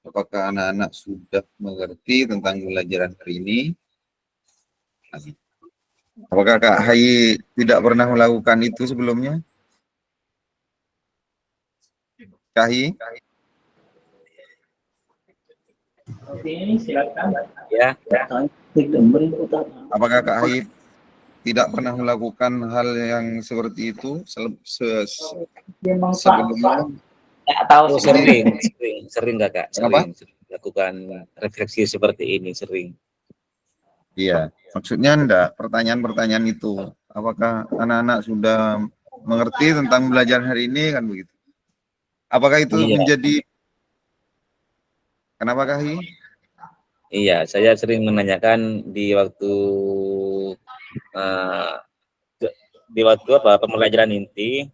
apakah anak-anak sudah mengerti tentang pelajaran hari ini? Apakah Kak Hayi tidak pernah melakukan itu sebelumnya? Kak Hayi? Oke, silakan. Ya, Klik gambar itu utama. Apakah Kak Hayi tidak pernah melakukan hal yang seperti itu sebelumnya? Nggak tahu oh, sih. sering Kakak, Kenapa? sering melakukan refleksi seperti ini, sering. Iya, maksudnya enggak, pertanyaan-pertanyaan itu. Apakah anak-anak sudah mengerti tentang belajar hari ini, kan begitu? Apakah itu Iya. menjadi, kenapa Kak Hayi? Iya, saya sering menanyakan di waktu pembelajaran inti,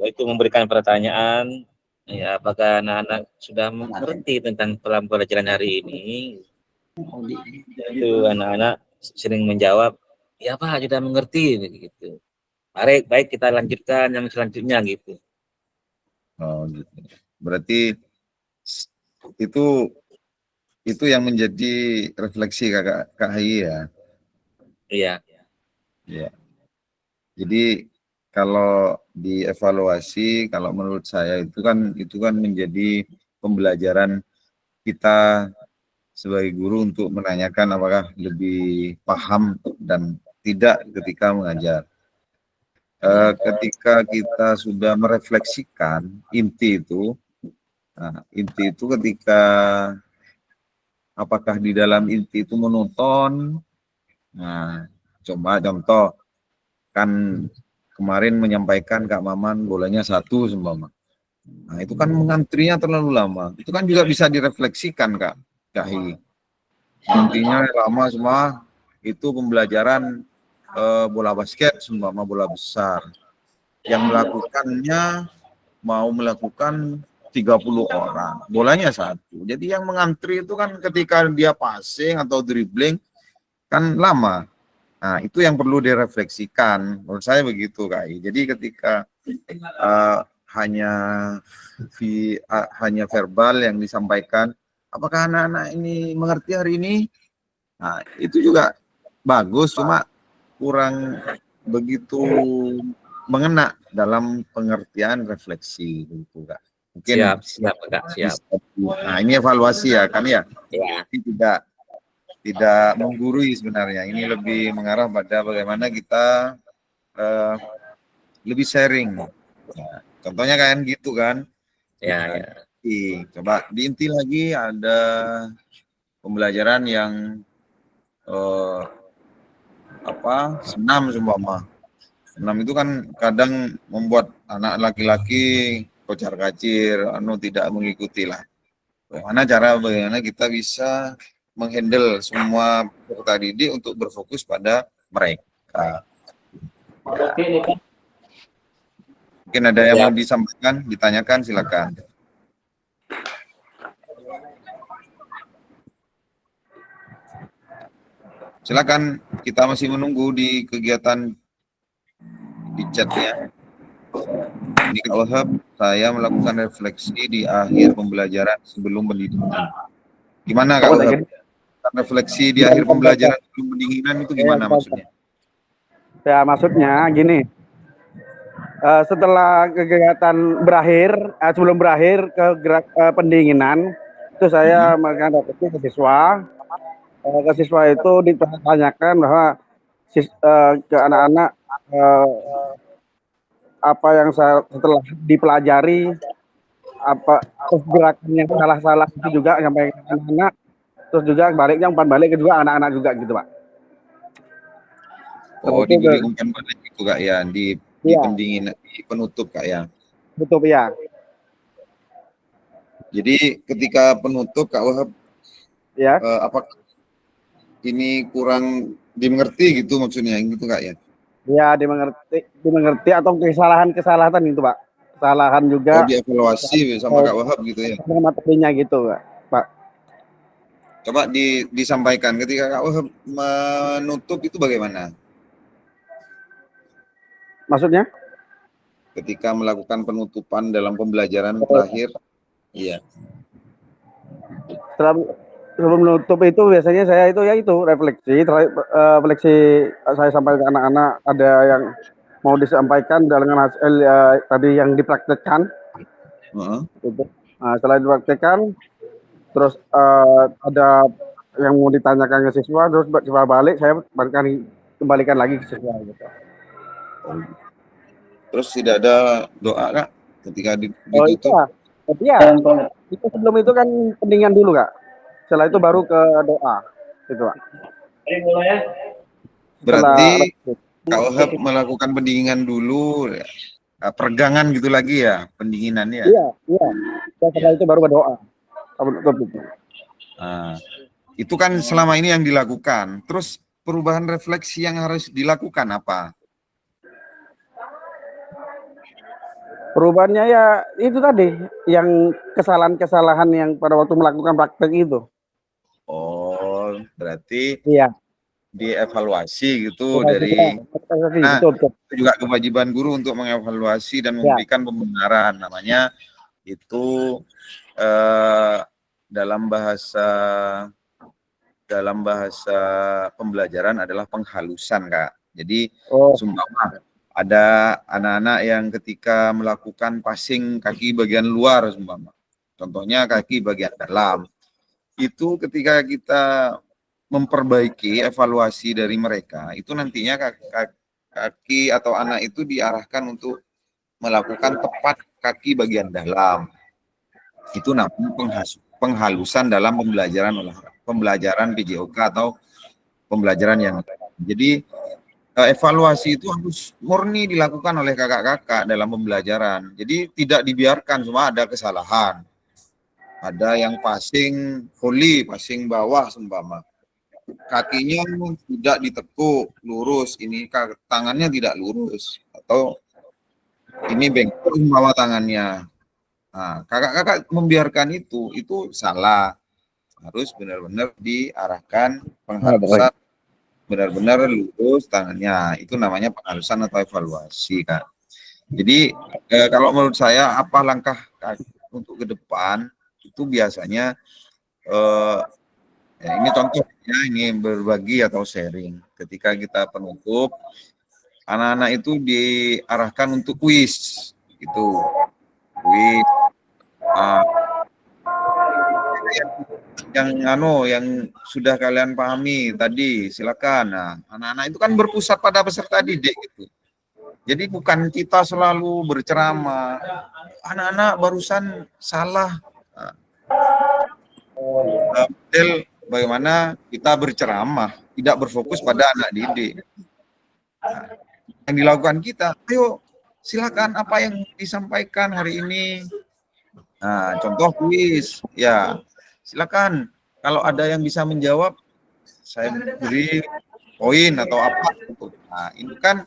itu memberikan pertanyaan, ya apakah anak-anak sudah mengerti tentang pelajaran hari ini? Itu anak-anak sering menjawab, ya Pak sudah mengerti, gitu. Baik kita lanjutkan yang selanjutnya gitu. Oh, gitu. Berarti itu yang menjadi refleksi Kak Hayi ya. Iya. Ya. Jadi kalau dievaluasi, kalau menurut saya itu kan menjadi pembelajaran kita sebagai guru untuk menanyakan apakah lebih paham dan tidak ketika mengajar. Ketika kita sudah merefleksikan inti itu ketika apakah di dalam inti itu menonton. Nah, coba contoh, kan kemarin menyampaikan Kak Maman bolanya 1 seumpama. Nah, itu kan mengantrinya terlalu lama. Itu kan juga bisa direfleksikan Kak Hayi. Intinya lama semua, itu pembelajaran bola basket seumpama bola besar. Yang melakukannya mau melakukan 30 orang, bolanya 1. Jadi yang mengantri itu kan ketika dia passing atau dribbling kan lama. Nah, itu yang perlu direfleksikan. Menurut saya begitu, Kak. Jadi ketika hanya verbal yang disampaikan, apakah anak-anak ini mengerti hari ini? Nah, itu juga bagus, cuma kurang begitu mengena dalam pengertian refleksi, gitu, Kak. Mungkin Siap Kak, siap. Nah, ini evaluasi ya, kan ya? Ya. Tidak menggurui sebenarnya. Ini lebih mengarah pada bagaimana kita lebih sharing. Nah, contohnya kayak gitu kan? Ya. Coba diinti lagi ada pembelajaran yang senam seumpama. Senam itu kan kadang membuat anak laki-laki kocar-kacir, tidak mengikuti lah. Bagaimana kita bisa menghandle semua peserta didik untuk berfokus pada mereka. Mungkin ada yang mau disampaikan, ditanyakan, silakan. Silakan, kita masih menunggu di kegiatan di chatnya. Ini Kak Wahab, saya melakukan refleksi di akhir pembelajaran sebelum pendinginan. Gimana Kak Wahab? Refleksi di akhir pembelajaran sebelum pendinginan itu gimana maksudnya? Ya, maksudnya gini. Setelah kegiatan berakhir, sebelum berakhir pendinginan, itu saya melakukan refleksi ke siswa. Ke siswa itu ditanyakan bahwa ke anak-anak apa yang setelah dipelajari, apa gerakan yang salah-salah itu juga sampai anak-anak, terus juga baliknya umpan balik kedua anak-anak juga gitu Pak. Oh, Itu diberi umpan balik itu Kak ya, di Iya. pendingin, di penutup Kak ya. tutup ya. Jadi ketika penutup Kak Wahab, Ya. apakah ini kurang dimengerti gitu maksudnya gitu Kak ya? Ya, dimengerti atau kesalahan-kesalahan itu Pak. Kesalahan Oh, juga dievaluasi sama Kak Wahab gitu ya. dengan materinya gitu Pak. Coba disampaikan ketika Kak Wahab menutup itu bagaimana? Maksudnya? Ketika melakukan penutupan dalam pembelajaran terakhir, iya. Sebelum menutup itu biasanya saya itu refleksi saya sampaikan ke anak-anak, ada yang mau disampaikan dengan hasil tadi yang dipraktekkan. Gitu. Nah, setelah dipraktekkan, terus ada yang mau ditanyakan ke siswa, terus coba balik saya kembalikan lagi ke siswa gitu. Terus tidak ada doa Kak ketika Oh ditutup? iya. Itu sebelum itu kan pendinginan dulu Kak. Setelah itu baru ke doa gitu Kak. Berarti Kak Wahab melakukan pendinginan dulu, peregangan gitu lagi ya, pendinginannya. Iya. Setelah itu baru berdoa. Nah, itu kan selama ini yang dilakukan. Terus perubahan refleksi yang harus dilakukan apa? Perubahannya ya itu tadi, yang kesalahan-kesalahan yang pada waktu melakukan praktek itu. Oh, berarti Iya. dievaluasi gitu dari. Nah, itu juga kewajiban guru untuk mengevaluasi dan memberikan pembenaran. Namanya itu dalam bahasa pembelajaran adalah penghalusan Kak. Jadi seumpama ada anak-anak yang ketika melakukan passing kaki bagian luar seumpama, contohnya kaki bagian dalam, itu ketika kita memperbaiki evaluasi dari mereka, itu nantinya kaki atau anak itu diarahkan untuk melakukan tepat kaki bagian dalam. Itu namanya penghalusan dalam pembelajaran PJOK atau pembelajaran yang jadi evaluasi itu harus murni dilakukan oleh kakak-kakak dalam pembelajaran. Jadi tidak dibiarkan semua ada kesalahan. Ada yang passing volley, passing bawah seumpama. Kakinya tidak ditekuk lurus, ini tangannya tidak lurus atau ini bengkok umpama tangannya. Nah, kakak-kakak membiarkan itu salah. Harus benar-benar diarahkan penghalusan, benar-benar lurus tangannya. Itu namanya penghalusan atau evaluasi Kak. Jadi kalau menurut saya apa langkah untuk ke depan itu biasanya ya ini contohnya, ini berbagi atau sharing. Ketika kita penutup, anak-anak itu diarahkan untuk kuis gitu. Kuis yang sudah kalian pahami tadi silakan. Nah, anak-anak itu kan berpusat pada peserta didik gitu. Jadi bukan kita selalu berceramah. Anak-anak barusan salah. Model bagaimana kita berceramah, tidak berfokus pada anak didik. Nah, yang dilakukan kita, ayo silakan apa yang disampaikan hari ini. Nah, contoh kuis, ya silakan. Kalau ada yang bisa menjawab, saya beri poin atau apa. Nah, ini kan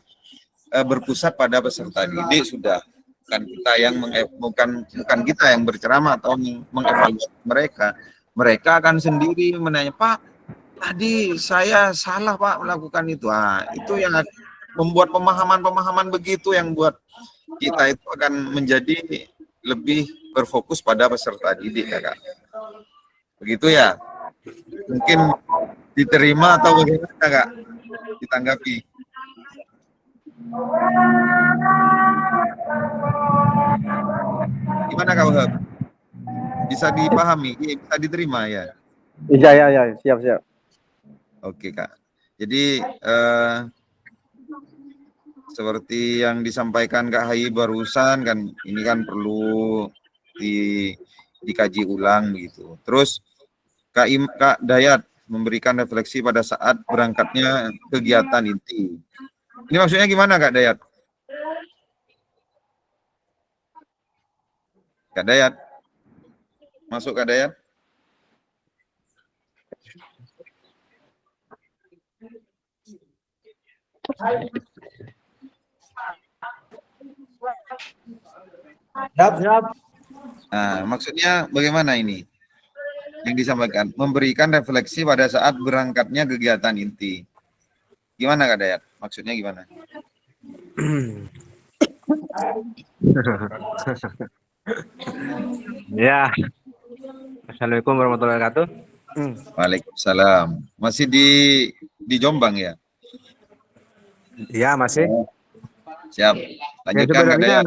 berpusat pada peserta didik sudah. Bukan kita yang bukan kita yang berceramah atau mengevaluasi mereka. Mereka akan sendiri menanya, Pak, tadi saya salah Pak melakukan itu. Nah, itu yang membuat pemahaman begitu yang buat kita itu akan menjadi lebih berfokus pada peserta didik Kak. Begitu ya? Mungkin diterima atau bagaimana Kak? Ditanggapi. Gimana Kak Wahab? Bisa dipahami, bisa diterima ya? Iya, siap. Oke Kak. Jadi seperti yang disampaikan Kak Hayi barusan kan, ini kan perlu dikaji ulang gitu. Terus Kak Dayat memberikan refleksi pada saat berangkatnya kegiatan inti. Ini maksudnya gimana Kak Dayat? Kak Dayat? Masuk Kak Dayat? Siap. Nah, maksudnya bagaimana ini? Yang disampaikan, memberikan refleksi pada saat berangkatnya kegiatan inti. Gimana Kak Dayat? Maksudnya gimana? Ya. Assalamualaikum warahmatullahi wabarakatuh. Waalaikumsalam. Masih di Jombang ya? Iya, masih. Siap. Lanjutkan Kak Dayat.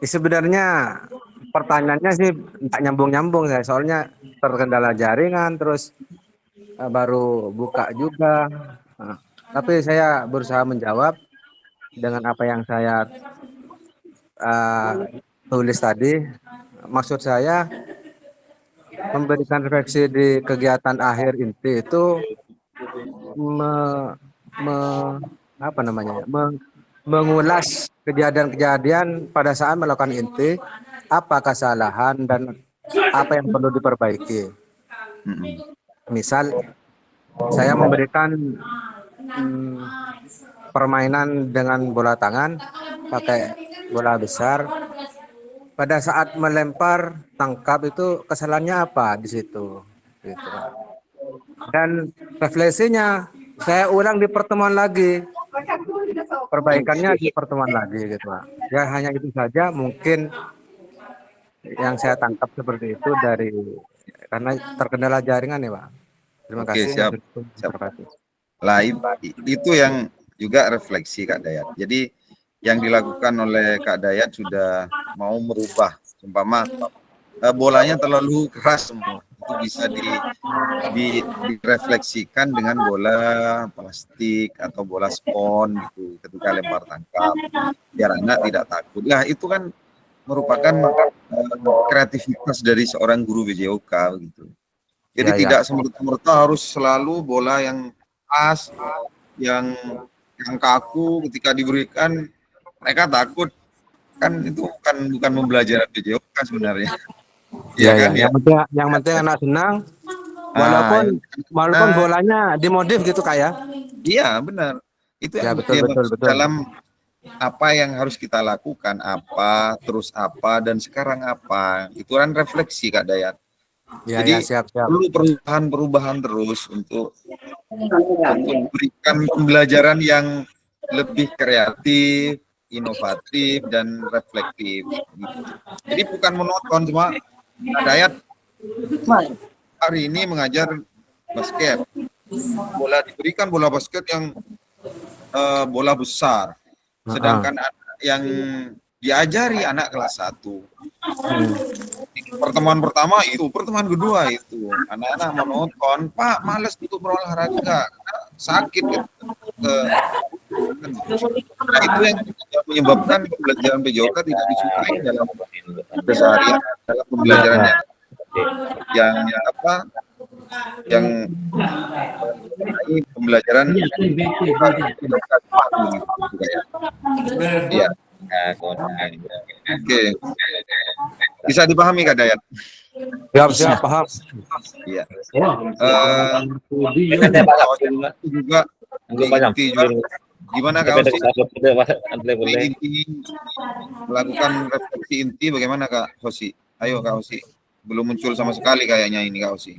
Sebenarnya pertanyaannya sih tak nyambung-nyambung ya, soalnya terkendala jaringan, terus baru buka juga. Nah, tapi saya berusaha menjawab dengan apa yang saya tulis tadi. Maksud saya memberikan refleksi di kegiatan akhir inti itu mengulas kejadian-kejadian pada saat melakukan inti, apa kesalahan dan apa yang perlu diperbaiki. Misal saya memberikan permainan dengan bola tangan pakai bola besar. Pada saat melempar tangkap itu kesalahannya apa di situ, gitu. Dan refleksinya saya ulang di pertemuan lagi, perbaikannya di pertemuan lagi, gitu. Ya hanya itu saja mungkin yang saya tangkap seperti itu karena terkendala jaringan ya Pak. Terima Oke, kasih. siap. Lah itu yang juga refleksi Kak Dayat. Jadi yang dilakukan oleh Kak Dayat sudah mau merubah, umpama bolanya terlalu keras semua, itu bisa direfleksikan dengan bola plastik atau bola spon gitu ketika lempar tangkap, biar anak tidak takut. Nah itu kan merupakan kreativitas dari seorang guru BJOK gitu. Jadi tidak semerta-merta harus selalu bola yang pas, yang kaku ketika diberikan mereka takut, kan itu bukan pembelajaran BJOK sebenarnya. Ya, kan, ya. Yang penting anak senang, walaupun bolanya dimodif gitu kayak. Iya benar. Itu Ya, yang betul. dalam apa yang harus kita lakukan, apa, terus apa, dan sekarang apa. Itu kan refleksi Kak Dayat. Ya, jadi siap. perlu perubahan terus untuk memberikan pembelajaran yang lebih kreatif, inovatif, dan reflektif. Jadi bukan menonton, cuma Kak Dayat hari ini mengajar basket. Diberikan bola basket yang bola besar. Sedangkan yang diajari anak kelas 1. Pertemuan pertama itu, pertemuan kedua itu anak-anak menonton, Pak males untuk berolahraga, sakit gitu. Nah itu yang menyebabkan pembelajaran PJOK tidak disukai dalam keseharian, dalam pembelajarannya yang pembelajaran ya. Oke. Bisa dipahami Kak Dayat? Siap, paham. Iya. Juga gimana Kak Osi? Melakukan refleksi inti bagaimana Kak Osi? Ayo Kak Osi. Belum muncul sama sekali kayaknya ini Kak Osi.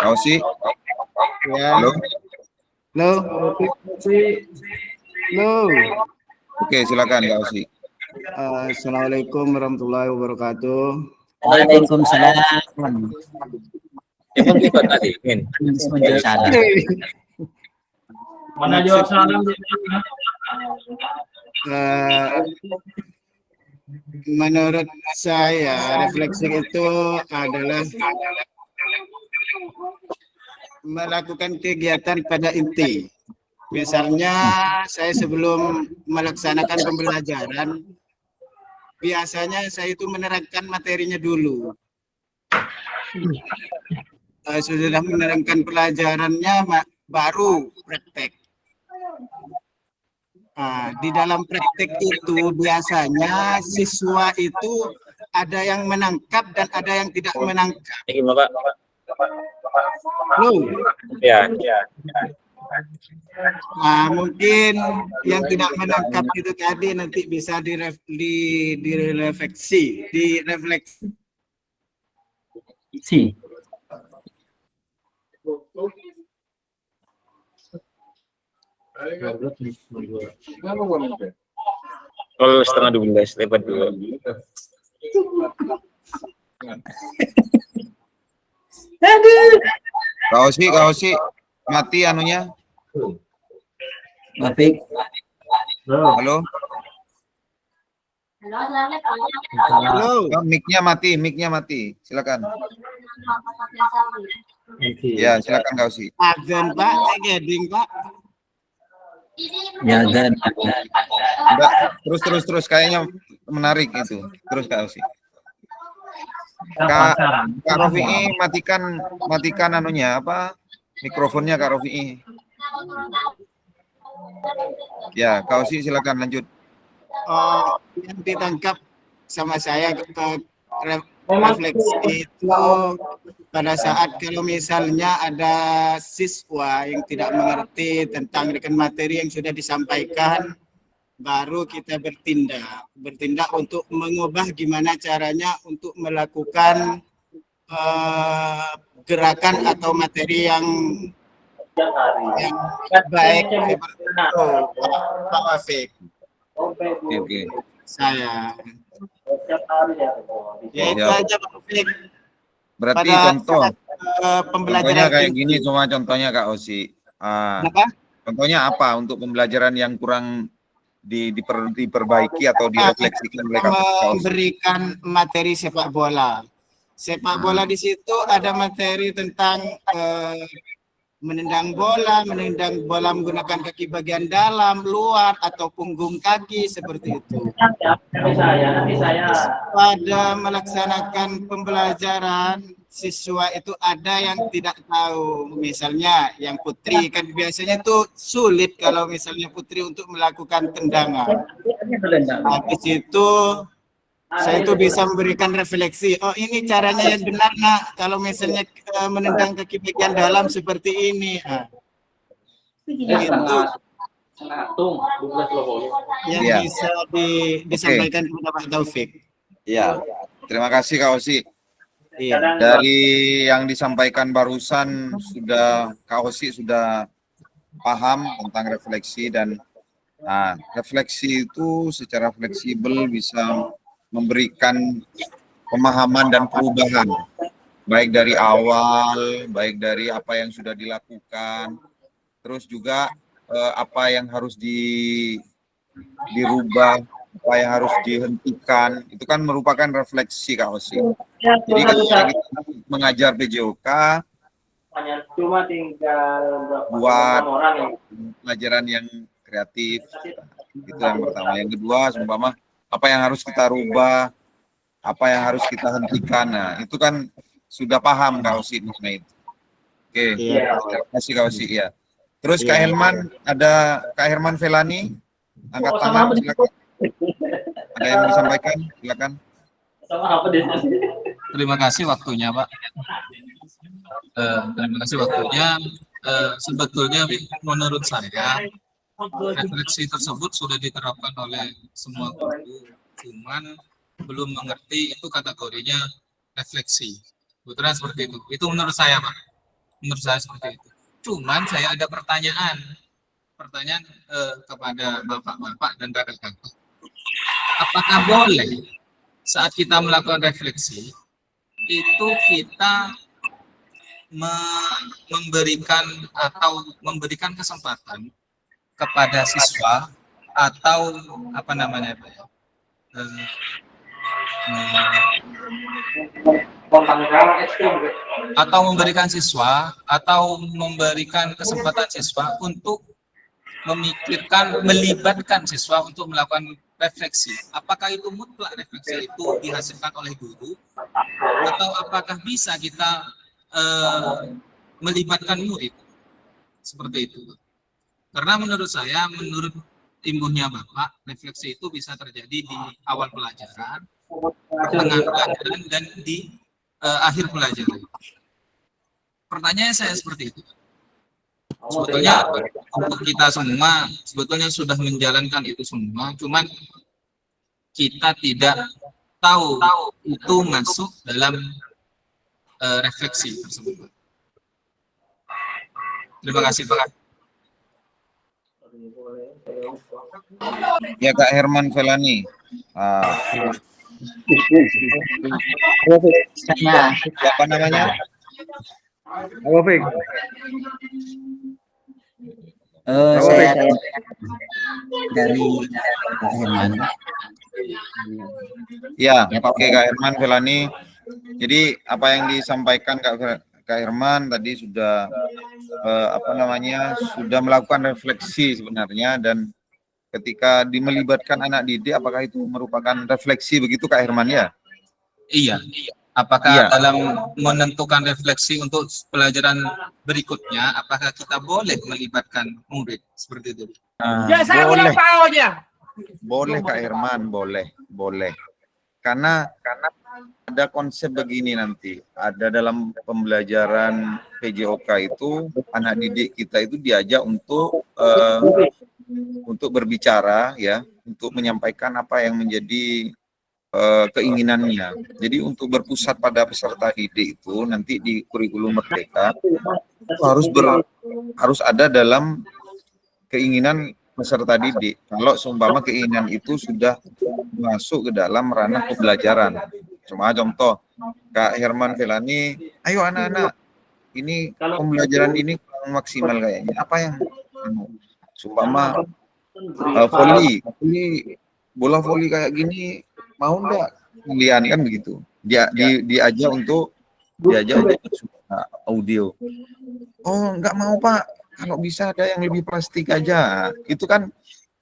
Kak Osi? Halo? Halo. Oke, silakan Kak Osi. Assalamualaikum warahmatullahi wabarakatuh. Waalaikumsalam. Emang ikut tadi, Min. Mana jawab salam? Menurut saya refleksi itu adalah melakukan kegiatan pada inti. Misalnya saya sebelum melaksanakan pembelajaran biasanya saya itu menerangkan materinya dulu. Sudah menerangkan pelajarannya, baru praktek. Di dalam praktek itu biasanya siswa itu ada yang menangkap dan ada yang tidak menangkap. Gimana, Pak? Loh. Ya. Mungkin yang tidak menangkap itu tadi nanti bisa direfleksi. Si. Kalau 11:30 lewat 2. Kak Osi, mati anunya. Mati. Halo? Halo. Oh, mic-nya mati. Silakan. Ya, silakan Kak Osi. Agen Pak, geding Pak. Ya, dan Enggak, terus kayaknya menarik itu. Terus Kak Osi. Kak Rofi'i matikan anunya apa? Mikrofonnya Kak Rofi'i. Ya, Kak Osi silakan lanjut. Yang ditangkap sama saya refleksi itu pada saat kalau misalnya ada siswa yang tidak mengerti tentang materi yang sudah disampaikan, baru kita bertindak untuk mengubah gimana caranya untuk melakukan gerakan atau materi yang baik seperti itu, Pak Wafik. Oke. Saya. Ya itu aja Pak Wafik. Berarti Pada contohnya pembelajaran kayak gini cuma contohnya Kak Osi. Contohnya apa untuk pembelajaran yang kurang diperbaiki atau direfleksikan oleh Kak Osi? Memberikan materi sepak bola. Sepak bola di situ ada materi tentang menendang bola menggunakan kaki bagian dalam, luar, atau punggung kaki seperti itu. Pada melaksanakan pembelajaran, siswa itu ada yang tidak tahu. Misalnya yang putri, kan biasanya itu sulit kalau misalnya putri untuk melakukan tendangan. Habis itu saya itu bisa memberikan refleksi. Oh, ini caranya yang benar, Nak. Kalau misalnya menendang kaki bagian dalam seperti ini. Itu yang bisa disampaikan kepada Pak Taufik. Iya. Terima kasih Kak Osi. Iya. Dari yang disampaikan barusan Kak Osi sudah paham tentang refleksi dan refleksi itu secara fleksibel bisa memberikan pemahaman dan perubahan baik dari awal, baik dari apa yang sudah dilakukan, terus juga apa yang harus dirubah, apa yang harus dihentikan, itu kan merupakan refleksi Kak Osi. Jadi ketika kita mengajar PJOK, buat pelajaran yang kreatif, itu yang pertama. Yang kedua, seumpama apa yang harus kita rubah, apa yang harus kita hentikan. Nah, itu kan sudah paham Kak Osi mengenai itu. Oke, terima kasih Kak Osi ya. Terus Kak Herman, ada Kak Herman Velani, angkat tangan, silakan. Ada yang mau disampaikan, silakan. Terima kasih waktunya Pak. Terima kasih waktunya. Sebetulnya menurut saya refleksi tersebut sudah diterapkan oleh semua guru, cuman belum mengerti itu kategorinya refleksi. Kebetulan seperti itu. Itu menurut saya Pak. Menurut saya seperti itu. Cuman saya ada pertanyaan kepada bapak-bapak dan kakak-kakak. Apakah boleh saat kita melakukan refleksi itu kita memberikan kesempatan kepada siswa atau apa namanya Pak? Atau memberikan siswa atau memberikan kesempatan siswa untuk memikirkan, melibatkan siswa untuk melakukan refleksi. Apakah itu mutlak refleksi itu dihasilkan oleh guru, atau apakah bisa kita melibatkan murid? Seperti itu. Karena menurut saya, menurut imbuhnya Bapak, refleksi itu bisa terjadi di awal pelajaran, pertengahan pelajaran, dan di akhir pelajaran. Pertanyaan saya seperti itu. Sebetulnya untuk kita semua sebetulnya sudah menjalankan itu semua, cuman kita tidak tahu itu masuk dalam refleksi tersebut. Terima kasih Pak. Ya Kak Herman Felani. Siapa namanya? Halo, Fik. Saya dari Pak Herman. Ya, oke Kak Herman Felani. Jadi apa yang disampaikan Kak Herman tadi sudah sudah melakukan refleksi sebenarnya, dan ketika melibatkan anak didik, apakah itu merupakan refleksi begitu Kak Herman ya? Iya. Apakah dalam menentukan refleksi untuk pelajaran berikutnya, apakah kita boleh melibatkan murid seperti itu? Boleh Kak Herman, boleh. Karena ada konsep begini nanti, ada dalam pembelajaran PJOK itu anak didik kita itu diajak untuk berbicara ya, untuk menyampaikan apa yang menjadi keinginannya. Jadi untuk berpusat pada peserta didik itu nanti di kurikulum Merdeka harus ada dalam keinginan peserta didik. Kalau seumpama keinginan itu sudah masuk ke dalam ranah pembelajaran. Cuma contoh, Kak Herman Felani, ayo anak-anak, ini pembelajaran ini kurang maksimal kayaknya. Apa yang seumpama voli, bola voli kayak gini, mau enggak kalian kan begitu. Diajak untuk audio. Oh, enggak mau Pak, kalau bisa ada yang lebih plastik aja. Itu kan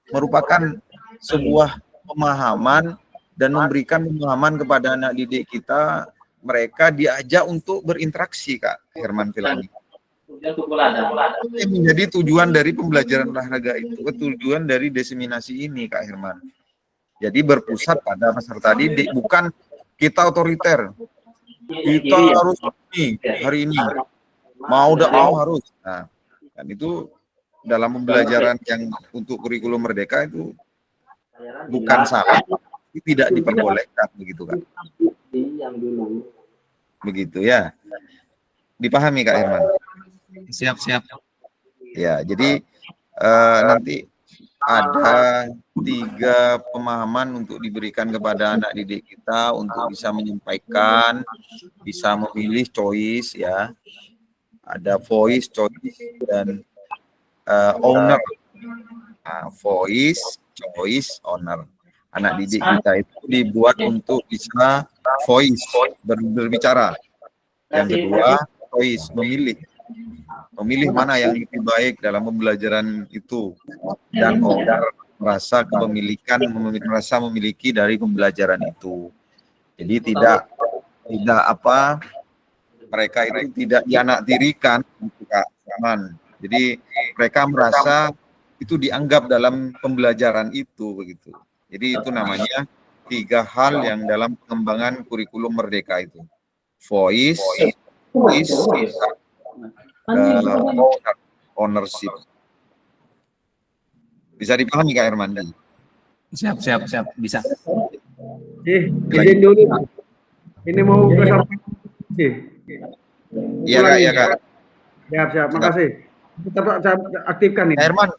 merupakan sebuah pemahaman dan memberikan pemahaman kepada anak didik kita, mereka diajak untuk berinteraksi Kak Herman Felani. Yang menjadi tujuan dari pembelajaran olahraga itu, tujuan dari diseminasi ini Kak Herman. Jadi berpusat pada peserta didik, bukan kita otoriter. Kita harus ini hari ini, mau tidak mau harus. Nah, kan itu dalam pembelajaran yang untuk kurikulum Merdeka itu bukan salah, tidak diperbolehkan begitu kan? Begitu ya. Dipahami Kak Herman? Siap. Ya, jadi nanti ada 3 pemahaman untuk diberikan kepada anak didik kita untuk bisa menyampaikan, bisa memilih choice ya. Ada voice, choice, dan owner. Nah, voice, choice, owner. Anak didik kita itu dibuat untuk bisa voice, berbicara. Yang kedua, choice, memilih mana yang lebih baik dalam pembelajaran itu, dan owner merasa kepemilikan, merasa memiliki dari pembelajaran itu. Jadi tidak mereka itu tidak dianaktirikan Kak Herman. Jadi mereka merasa itu dianggap dalam pembelajaran itu begitu. Jadi itu namanya 3 hal yang dalam pengembangan kurikulum Merdeka itu. Voice, ownership. Bisa dipahami Kak Herman? Siap, bisa. Izin dulu. Ini mau ke samping. Iya Kak. Siap. Makasih. Kita aktifkan ini. Kak Herman,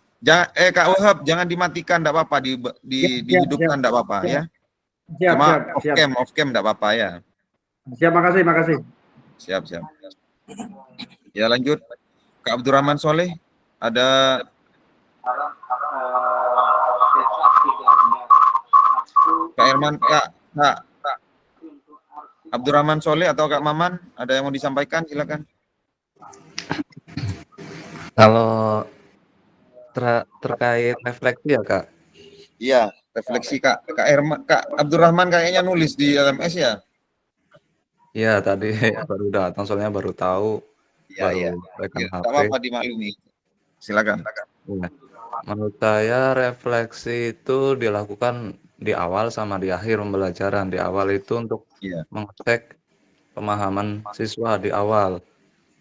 Kak Wahab, jangan dimatikan, enggak apa-apa, dihidupkan enggak apa-apa ya. Cuma off cam enggak apa-apa ya. Siap, makasih. Siap. Ya lanjut, Kak Abdurrahman Soleh, ada Kak Herman, Kak Abdurrahman Soleh atau Kak Maman, ada yang mau disampaikan, silakan. Kalau terkait refleksi ya Kak? Iya, refleksi Kak Abdurrahman kayaknya nulis di LMS ya. Iya tadi baru datang soalnya baru tahu, Iya, iya. baru pegang Enggak HP. apa-apa dimaklumi. Silakan. Iya. Menurut saya refleksi itu dilakukan di awal sama di akhir pembelajaran. Di awal itu untuk Iya. mengecek pemahaman siswa di awal.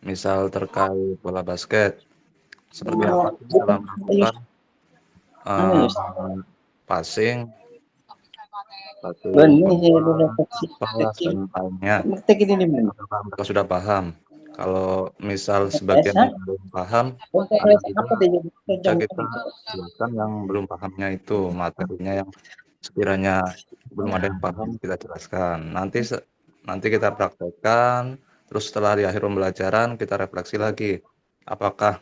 Misal terkait bola basket, seperti apa sih dalam melakukan passing, pass, dan lainnya. Apakah mereka sudah paham? Kalau misal sebagian yang belum paham, bisa kita jelaskan yang belum pahamnya itu, materinya yang sekiranya belum ada yang paham, kita jelaskan. Nanti kita praktekkan, terus setelah di akhir pembelajaran kita refleksi lagi. Apakah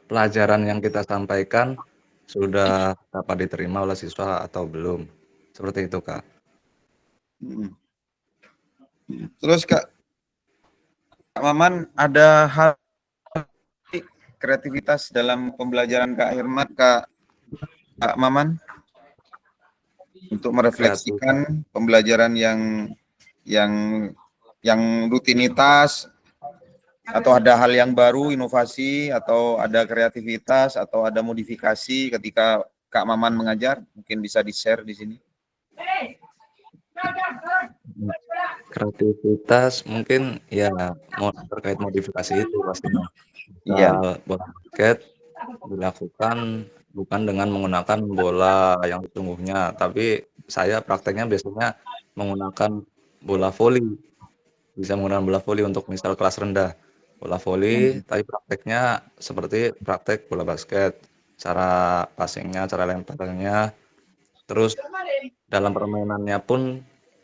pelajaran yang kita sampaikan sudah dapat diterima oleh siswa atau belum? Seperti itu, Kak. Terus Kak Maman, ada hal kreativitas dalam pembelajaran Kak Hermat, Kak Maman, untuk merefleksikan pembelajaran yang rutinitas, atau ada hal yang baru, inovasi, atau ada kreativitas, atau ada modifikasi ketika Kak Maman mengajar? Mungkin bisa di-share di sini. Kreativitas mungkin ya terkait modifikasi itu pastinya. Iya. Bola basket dilakukan bukan dengan menggunakan bola yang sesungguhnya, tapi saya prakteknya biasanya menggunakan bola voli. Bisa menggunakan bola voli untuk misal kelas rendah. Bola voli, tapi prakteknya seperti praktek bola basket. Cara passingnya, cara lemparnya, terus dalam permainannya pun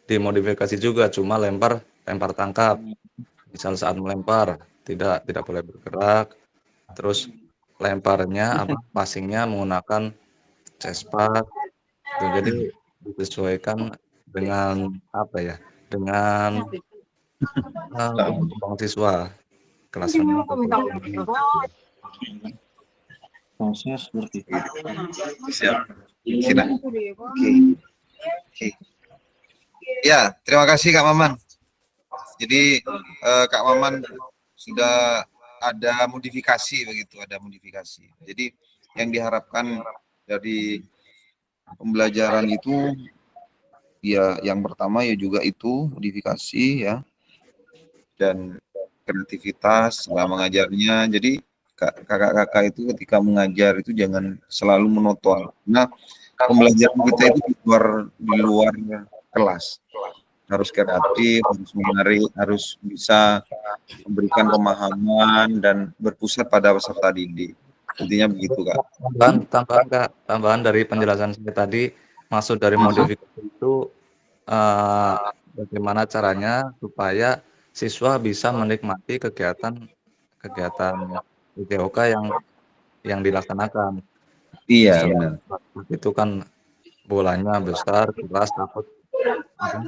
dimodifikasi juga, cuma lempar tangkap. Misal saat melempar tidak boleh bergerak. Terus lemparnya passingnya menggunakan chest pass. Jadi disesuaikan dengan dengan kemampuan siswa kelas rendah. Proses seperti itu. Siap. Oke. Ya, terima kasih Kak Maman. Jadi Kak Maman sudah ada modifikasi begitu, ada modifikasi. Jadi yang diharapkan dari pembelajaran itu ya yang pertama ya juga itu modifikasi ya, dan kreativitas dalam mengajarnya. Jadi kakak-kakak itu ketika mengajar itu jangan selalu monoton. Nah, pembelajaran kita itu di luar kelas, harus kreatif, harus menarik, harus bisa memberikan pemahaman dan berpusat pada peserta didik. Intinya begitu Kak. Tambahan dari penjelasan saya tadi, maksud dari modifikasi itu bagaimana caranya supaya siswa bisa menikmati kegiatan ITOK yang dilaksanakan. Iya benar. Itu kan bolanya besar, keras, takut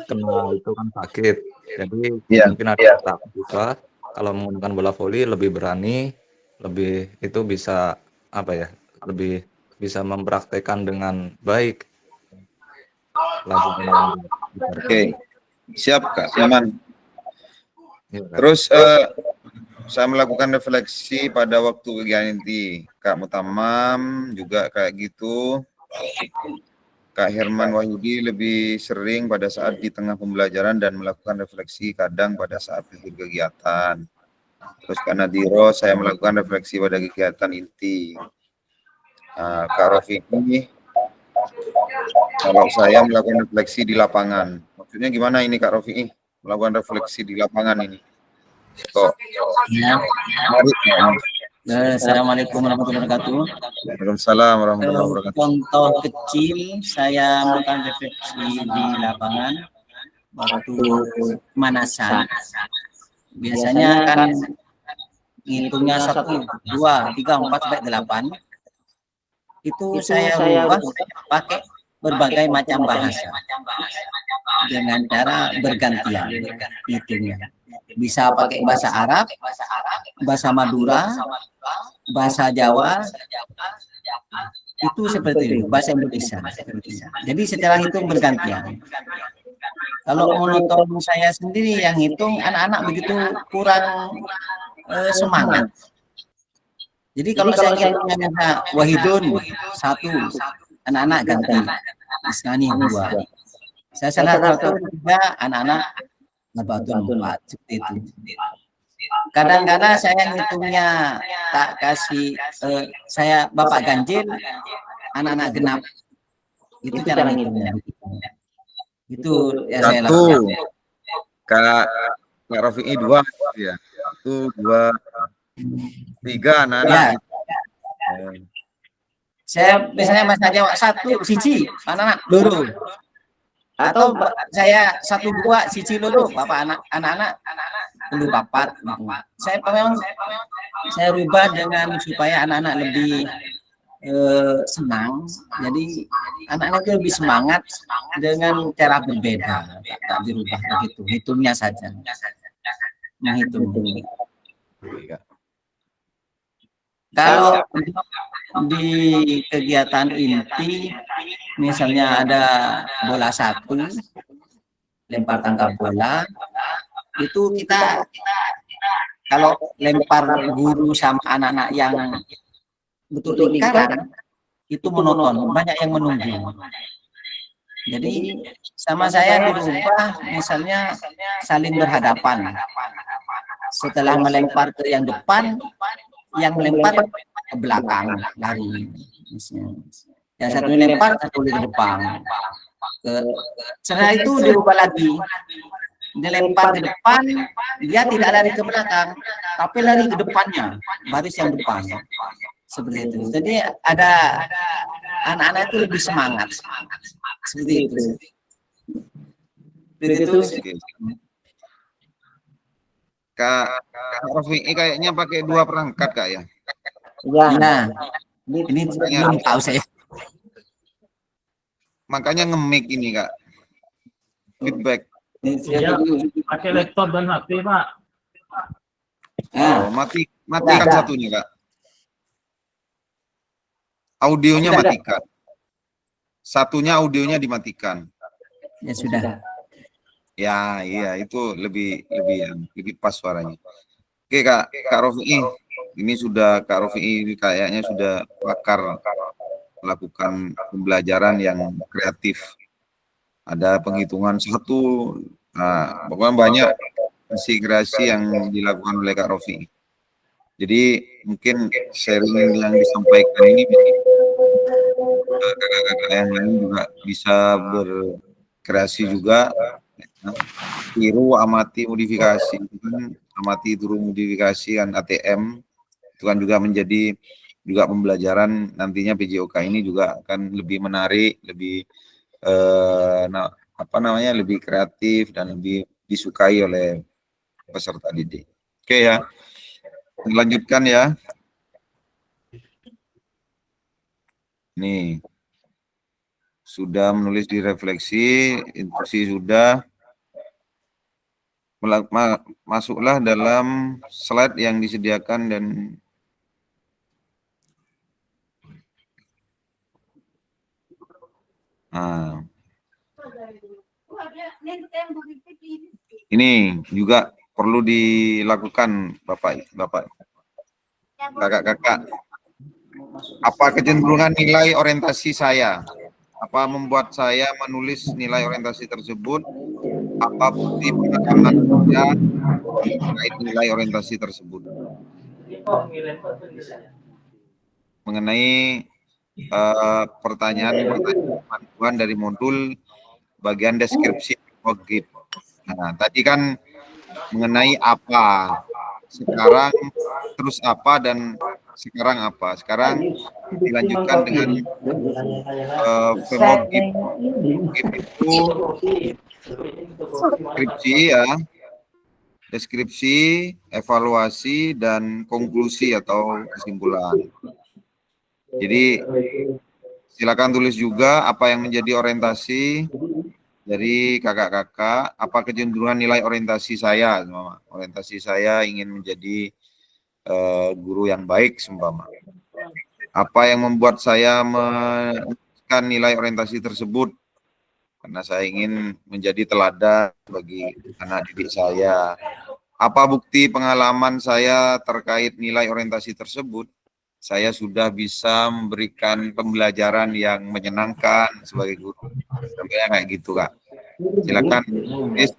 kena itu kan sakit. Jadi mungkin ada takut juga. Kalau menggunakan bola voli lebih berani, itu bisa lebih bisa mempraktekkan dengan baik. Oke, siap Kak Maman. Terus saya melakukan refleksi pada waktu kegiatan inti. Kak Mutamam juga kayak gitu. Kak Herman Wahyudi lebih sering pada saat di tengah pembelajaran dan melakukan refleksi kadang pada saat akhir kegiatan. Terus Kak Nadiro, saya melakukan refleksi pada kegiatan inti. Kak Rofi ini, kalau saya melakukan refleksi di lapangan. Maksudnya gimana ini Kak Rofi? Melakukan refleksi di lapangan ini. Kok? Assalamualaikum warahmatullahi wabarakatuh. Waalaikumsalam warahmatullahi wabarakatuh. Contoh kecil saya melakukan refleksi di lapangan waktu pemanasan. Biasanya kan ngitungnya 1, 2, 3, 4 sampai 8. Itu saya ubah pakai berbagai macam bahasa dengan cara bergantian hitungnya. Bisa pakai bahasa Arab, bahasa Madura, bahasa Jawa itu seperti itu, bahasa Indonesia. Jadi secara hitung bergantian. Kalau monoton saya sendiri yang hitung, anak-anak begitu kurang semangat. Jadi kalau saya hitungnya Wahidun 1, anak-anak ganti. Isnani 2. Saya salah 1, 3, anak-anak Nabatun 4. Seperti itu. Kadang-kadang saya hitungnya tak kasih, saya Bapak ganjil, anak-anak genap. Itu cara ngitungnya. Itu ya saya 1, lakukan. Kak Rafi'i 2 ya. 1, 2, 3 anak-anak. Ya. Saya biasanya bahasa Jawa 1, siji, anak-anak loro. Atau saya 1, 2, siji loro, Bapak anak-anak perlu papat. Saya memang saya rubah dengan supaya anak-anak lebih senang. Jadi anak-anak itu lebih semangat dengan cara berbeda. Tak dirubah begitu, hitungnya saja. Menghitung. Kalau di kegiatan inti, misalnya ada bola 1, lempar tangkap bola, itu kita kalau lempar guru sama anak-anak yang betul lingkaran, itu monoton, banyak yang menunggu. Jadi sama saya dirubah, misalnya saling berhadapan. Setelah melempar ke yang depan, yang melempar ke belakang, lari. Yang satu lempar, satu ke depan. Setelah itu dirubah lagi. Dilempar ke depan, dia tidak lari ke belakang, tapi lari ke depannya, baris yang depan. Seperti itu. Jadi ada anak-anak itu lebih semangat. Seperti itu. Seperti itu. Kak Rafi'i kayaknya pakai 2 perangkat Kak ya? Nah, ini belum tahu saya. Makanya nge-mic ini Kak. Feedback. Iya, pakai laptop dan HP Pak. Oh, matikan satunya Kak. Audionya matikan. Satunya audionya dimatikan. Ya sudah. Ya, iya itu lebih pas suaranya. Oke Kak Rafi'i, ini sudah Kak Rafi'i kayaknya sudah pakar melakukan pembelajaran yang kreatif. Ada penghitungan 1, nah, pokoknya banyak kreasi yang dilakukan oleh Kak Rafi'i. Jadi mungkin sharing yang disampaikan ini kakak-kakak yang lain juga bisa berkreasi juga. Tiru, amati, modifikasi, amati, tiru, modifikasi kan ATM itu kan juga menjadi juga pembelajaran nantinya PJOK ini juga akan lebih menarik, lebih lebih kreatif dan lebih disukai oleh peserta didik. Oke ya, lanjutkan ya. Nih sudah menulis di refleksi, instruksi sudah. Masuklah dalam slide yang disediakan dan ini juga perlu dilakukan Bapak, kakak-kakak. Apa kecenderungan nilai orientasi saya? Apa membuat saya menulis nilai orientasi tersebut? Apa bukti penekanan saya terkait nilai orientasi tersebut? Mengenai pertanyaan panduan dari modul bagian deskripsi wajib. Nah, tadi kan mengenai apa, sekarang terus apa dan sekarang apa. Sekarang dilanjutkan dengan femogib. Itu deskripsi ya, deskripsi, evaluasi dan konklusi atau kesimpulan. Jadi silakan tulis juga apa yang menjadi orientasi dari kakak-kakak, apa kecenderungan nilai orientasi saya. Orientasi saya ingin menjadi guru yang baik seumpama. Apa yang membuat saya menekan nilai orientasi tersebut? Karena saya ingin menjadi teladan bagi anak didik saya. Apa bukti pengalaman saya terkait nilai orientasi tersebut? Saya sudah bisa memberikan pembelajaran yang menyenangkan sebagai guru. Contohnya kayak gitu, Kak. Silakan tulis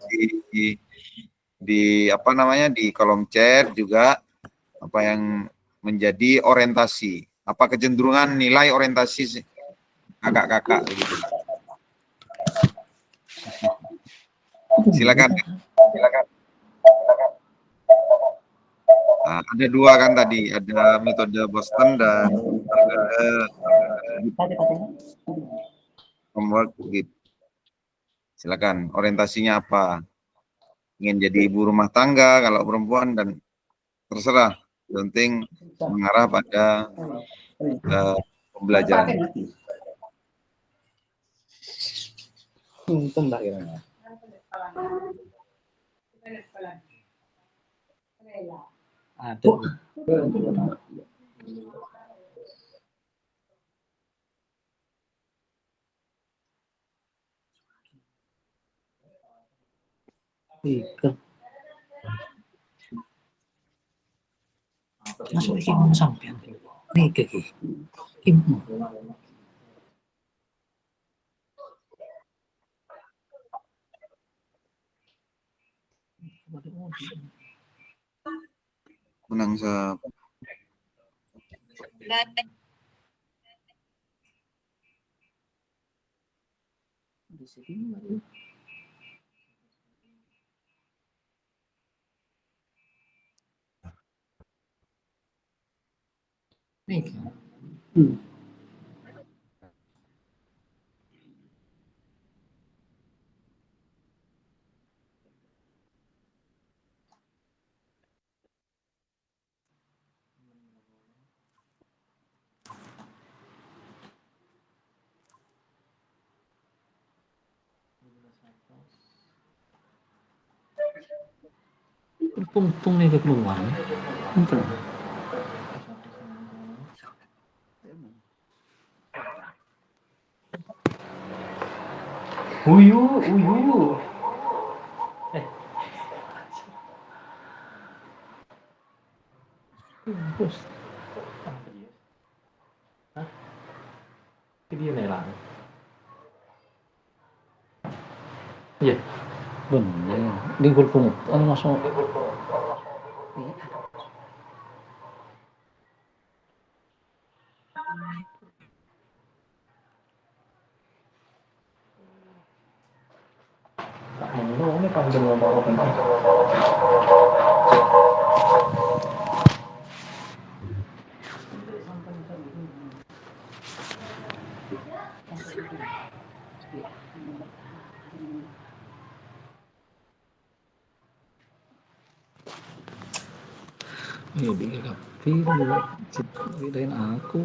di apa namanya di kolom chat juga apa yang menjadi orientasi, apa kecenderungan nilai orientasi kakak-kakak begitu. Silakan. Nah, ada dua kan tadi, ada metode Boston dan metode homework gitu. Silakan, orientasinya apa? Ingin jadi ibu rumah tangga kalau perempuan, dan terserah, penting mengarah pada pembelajaran. Masuk iki ngomong sampean. Nih iki. Ibu. Menang sa Nih. Untung nih keluar. Untung. Uyu. Bos. Hah? Dia nih lah. Iya. Bener. Di gulpung. Masuk. Ini panjang ngomong apa? Ini bikin tapi dari aku.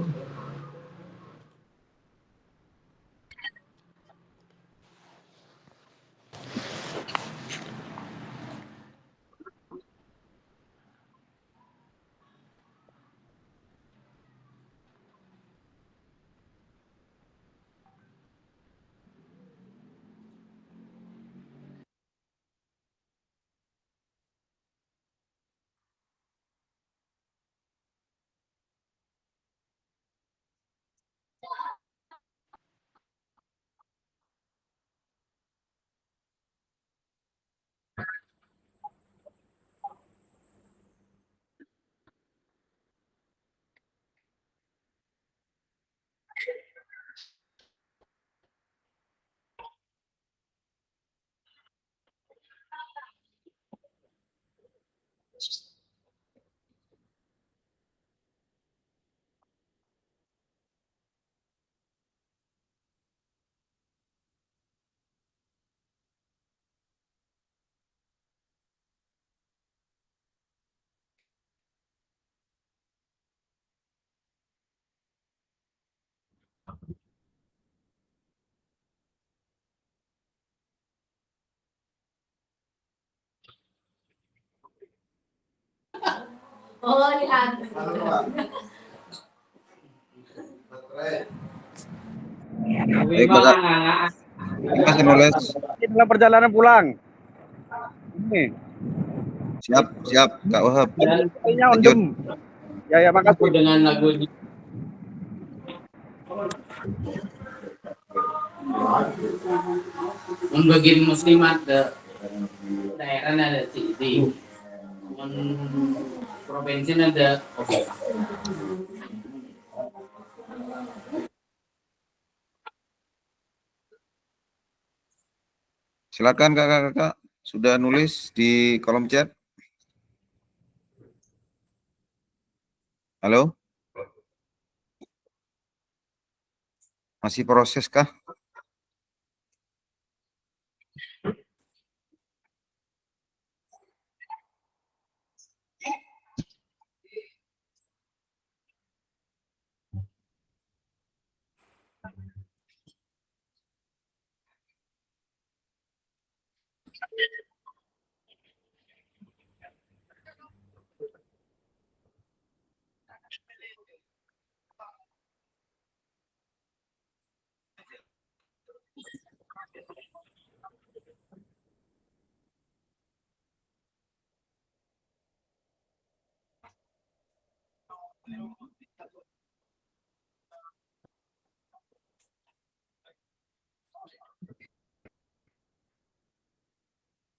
Oh, lihat. Baik, Kakak. Mas nulis. Ini dalam perjalanan pulang. Ini. Siap, Kak Wahab. Ini Lanjut. ondem. Ya, makasih. Dengan lagu ini. Membagian muslimat daerah ada di provinsi ada Silakan kakak-kakak, sudah nulis di kolom chat. Halo? Masih proses kah?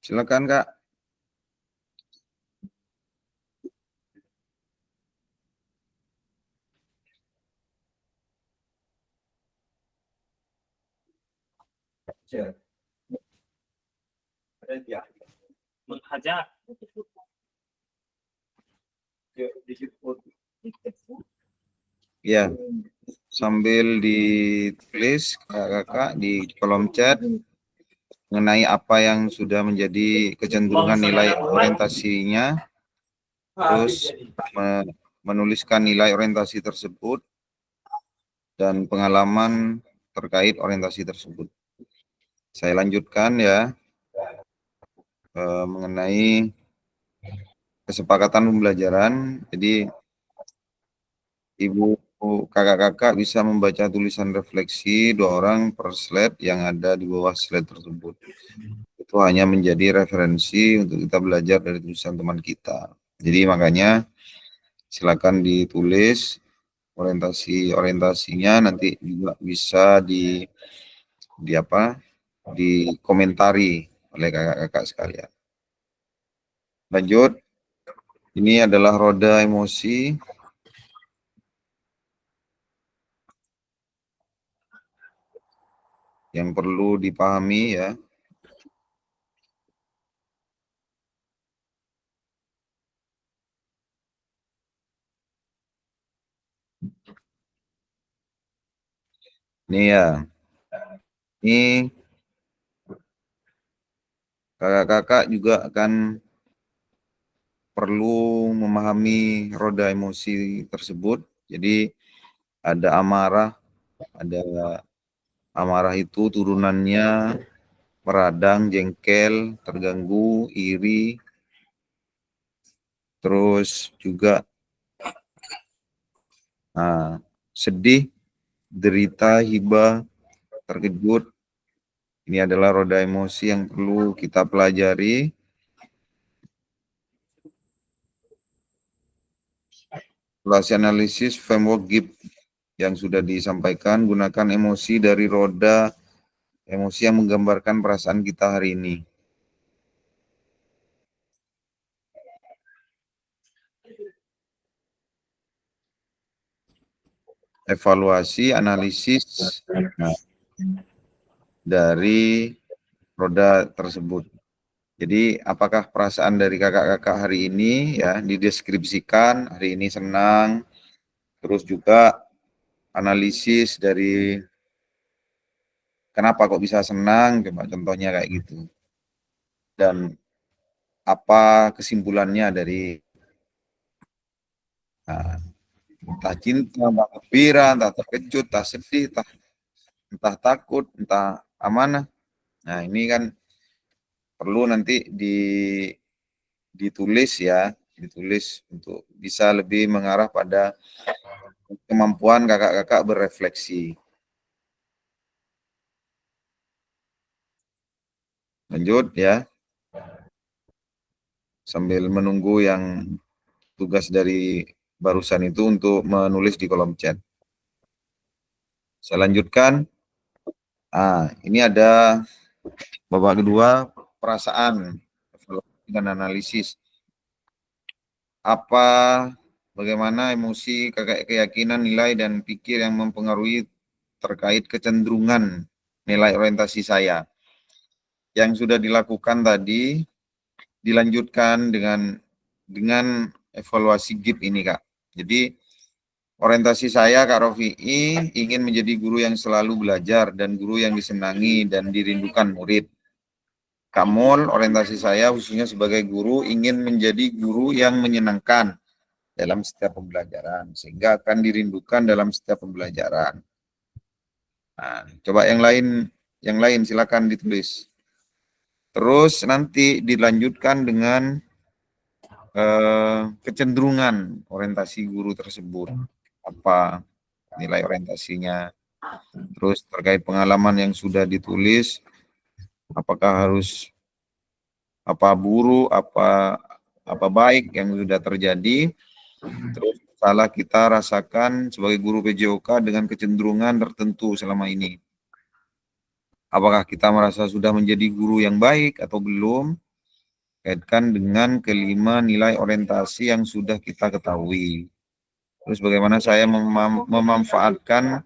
Silakan Kak. Menghajar. Ya, sambil ditulis kakak-kakak di kolom chat mengenai apa yang sudah menjadi kecenderungan nilai orientasinya, terus menuliskan nilai orientasi tersebut dan pengalaman terkait orientasi tersebut. Saya lanjutkan ya, mengenai kesepakatan pembelajaran. Jadi Ibu kakak-kakak bisa membaca tulisan refleksi 2 orang per slide yang ada di bawah slide tersebut. Itu hanya menjadi referensi untuk kita belajar dari tulisan teman kita. Jadi makanya silakan ditulis orientasinya, nanti juga bisa dikomentari oleh kakak-kakak sekalian. Lanjut, ini adalah roda emosi. Yang perlu dipahami ya. Ini ya. Ini kakak-kakak juga akan perlu memahami roda emosi tersebut. Jadi ada amarah, amarah itu turunannya meradang, jengkel, terganggu, iri, terus juga sedih, derita, hibah, terkejut. Ini adalah roda emosi yang perlu kita pelajari. Relasi analisis framework GIP yang sudah disampaikan, gunakan emosi dari roda emosi yang menggambarkan perasaan kita hari ini. Evaluasi, analisis dari roda tersebut. Jadi apakah perasaan dari kakak-kakak hari ini ya dideskripsikan, hari ini senang, terus juga analisis dari kenapa kok bisa senang, coba contohnya kayak gitu. Dan apa kesimpulannya dari entah cinta, entah gembira, entah terkejut, entah sedih, entah takut, entah amanah. Nah ini kan perlu nanti ditulis ya, ditulis untuk bisa lebih mengarah pada kemampuan kakak-kakak berefleksi. Lanjut ya. Sambil menunggu yang tugas dari barusan itu untuk menulis di kolom chat. Saya lanjutkan. Ini ada babak kedua, perasaan, evaluasi dan analisis. Bagaimana emosi, keyakinan, nilai, dan pikir yang mempengaruhi terkait kecenderungan nilai orientasi saya. Yang sudah dilakukan tadi, dilanjutkan dengan evaluasi GIP ini, Kak. Jadi, orientasi saya, Kak Rofi'i, ingin menjadi guru yang selalu belajar dan guru yang disenangi dan dirindukan murid. Kak Mul, orientasi saya khususnya sebagai guru ingin menjadi guru yang menyenangkan dalam setiap pembelajaran, sehingga akan dirindukan dalam setiap pembelajaran. Coba yang lain silakan ditulis. Terus nanti dilanjutkan dengan kecenderungan orientasi guru tersebut. Apa nilai orientasinya, terus terkait pengalaman yang sudah ditulis, apakah harus apa buruk, apa baik yang sudah terjadi, terus salah kita rasakan sebagai guru PJOK dengan kecenderungan tertentu selama ini. Apakah kita merasa sudah menjadi guru yang baik atau belum? Kaitkan dengan kelima nilai orientasi yang sudah kita ketahui. Terus bagaimana saya memanfaatkan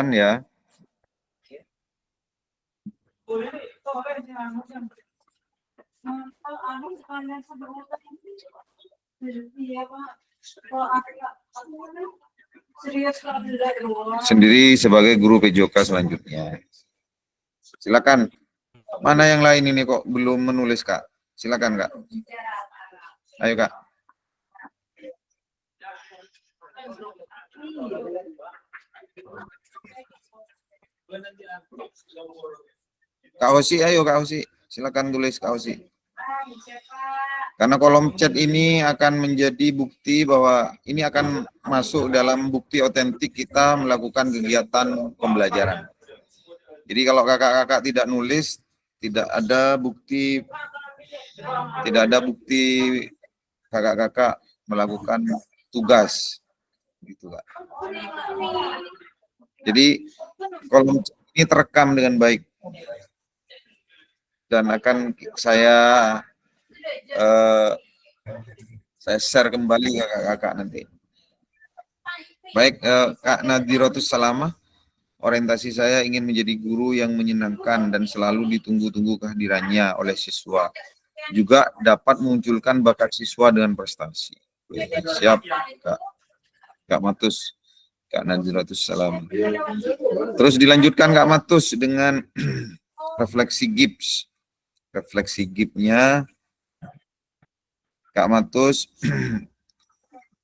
ya sendiri sebagai guru PJOK selanjutnya. Silakan. Mana yang lain ini kok belum menulis, Kak? Silakan, Kak. Ayo, Kak. Kak Hosi, ayo Kak Hosi. Silakan tulis, Kak Hosi. Karena kolom chat ini akan menjadi bukti bahwa ini akan masuk dalam bukti otentik kita melakukan kegiatan pembelajaran. Jadi kalau kakak-kakak tidak nulis, tidak ada bukti kakak-kakak melakukan tugas. Gitu, Kak. Jadi kolom chat ini terekam dengan baik. Dan akan saya share kembali ke kakak-kakak nanti. Baik, Kak Nadirotus Salamah, orientasi saya ingin menjadi guru yang menyenangkan dan selalu ditunggu-tunggu kehadirannya oleh siswa. Juga dapat memunculkan bakat siswa dengan prestasi. Siap, Kak Matus, Kak Nadirotus Salamah. Terus dilanjutkan Kak Matus dengan refleksi GIPS. Refleksi GIP-nya Kak Matus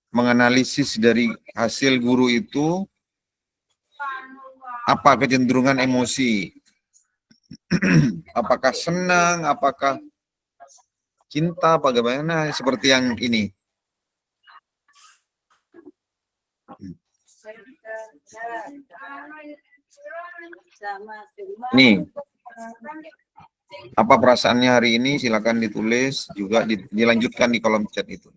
menganalisis dari hasil guru itu apa kecenderungan emosi. Apakah senang, apakah cinta, bagaimana seperti yang ini. Nih. Apa perasaannya hari ini? Silakan ditulis, juga dilanjutkan di kolom chat itu.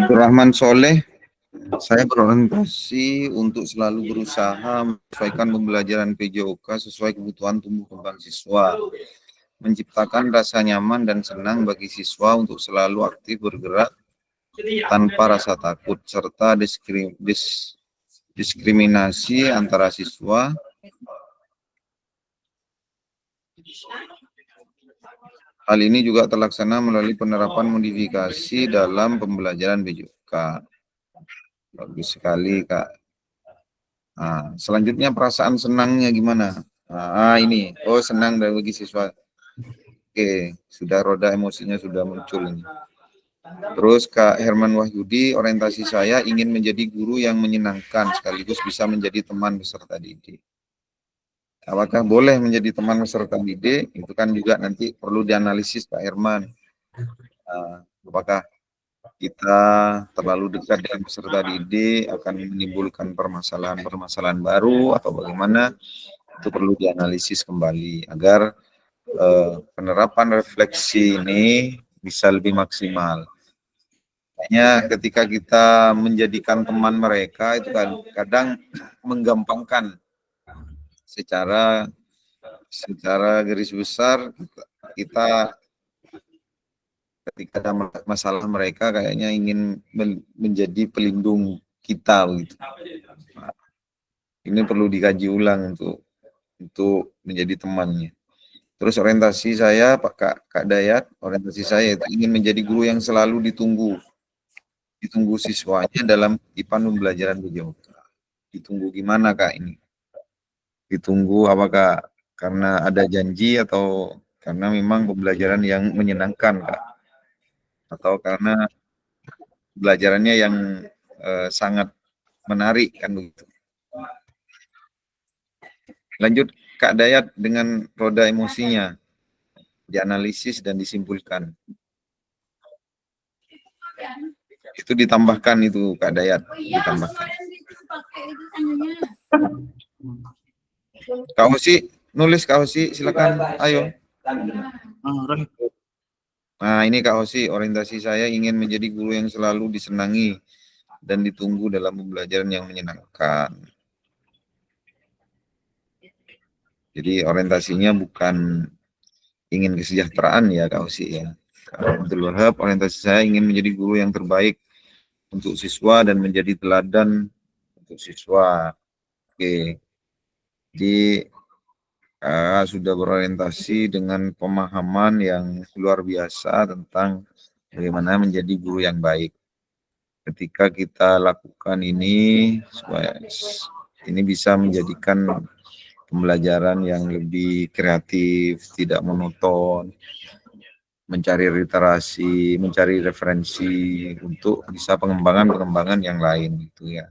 Rahman Soleh, Saya berorientasi untuk selalu berusaha menyesuaikan pembelajaran PJOK sesuai kebutuhan tumbuh kembang siswa, menciptakan rasa nyaman dan senang bagi siswa untuk selalu aktif bergerak tanpa rasa takut, serta diskriminasi antara siswa. Hal ini juga terlaksana melalui penerapan modifikasi dalam pembelajaran PJOK. Bagus sekali, Kak. Nah, selanjutnya perasaan senangnya gimana? Nah, ini. Oh, senang dari bagi siswa. Oke, sudah roda emosinya sudah muncul ini. Terus Kak Herman Wahyudi, orientasi saya ingin menjadi guru yang menyenangkan sekaligus bisa menjadi teman peserta didik. Apakah boleh menjadi teman peserta didik? Itu kan juga nanti perlu dianalisis Pak Herman. Apakah kita terlalu dekat dengan peserta didik akan menimbulkan permasalahan-permasalahan baru atau bagaimana, itu perlu dianalisis kembali agar penerapan refleksi ini bisa lebih maksimal. Hanya ketika kita menjadikan teman mereka itu kan kadang menggampangkan secara garis besar kita ketika ada masalah mereka kayaknya ingin menjadi pelindung kita gitu. Nah, ini perlu dikaji ulang untuk menjadi temannya. Terus orientasi saya Kak Dayat, orientasi saya itu ingin menjadi guru yang selalu ditunggu siswanya dalam kutipan pembelajaran PJOK. Ditunggu gimana Kak ini? Ditunggu apakah karena ada janji atau karena memang pembelajaran yang menyenangkan Kak? Atau karena pembelajarannya yang sangat menarik kan begitu. Lanjut Kak Dayat dengan roda emosinya, dianalisis dan disimpulkan. Itu ditambahkan itu Kak Dayat, ditambahkan. Kak Hosi, nulis Kak Hosi, silakan, ayo. Nah ini Kak Hosi, orientasi saya ingin menjadi guru yang selalu disenangi dan ditunggu dalam pembelajaran yang menyenangkan. Jadi orientasinya bukan ingin kesejahteraan ya Kak Hosi ya. Kak Abdul Wahab, orientasi saya ingin menjadi guru yang terbaik untuk siswa dan menjadi teladan untuk siswa. Oke, jadi sudah berorientasi dengan pemahaman yang luar biasa tentang bagaimana menjadi guru yang baik. Ketika kita lakukan ini, supaya ini bisa menjadikan pembelajaran yang lebih kreatif, tidak monoton, mencari literasi, mencari referensi untuk bisa pengembangan yang lain gitu ya.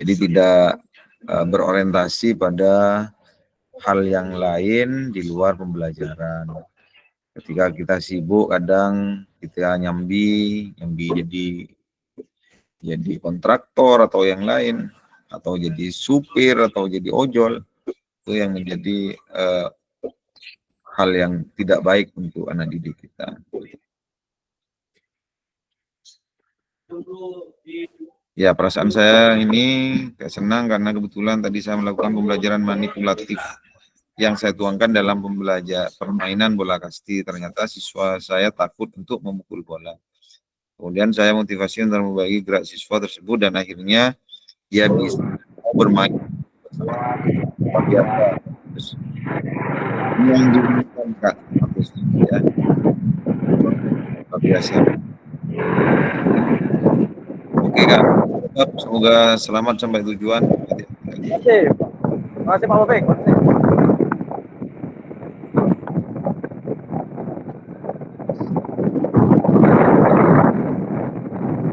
Jadi tidak berorientasi pada hal yang lain di luar pembelajaran. Ketika kita sibuk kadang kita nyambi jadi kontraktor atau yang lain, atau jadi supir atau jadi ojol, itu yang menjadi hal yang tidak baik untuk anak didik kita. Ya, perasaan saya ini senang karena kebetulan tadi saya melakukan pembelajaran manipulatif yang saya tuangkan dalam permainan bola kasti. Ternyata siswa saya takut untuk memukul bola. Kemudian saya motivasi untuk membagi gerak siswa tersebut dan akhirnya dia bisa bermain bersama. Ini yang diinginkan Kak, ya. Luar biasa. Oke Kak, semoga selamat sampai tujuan. Terima kasih Pak Bobek.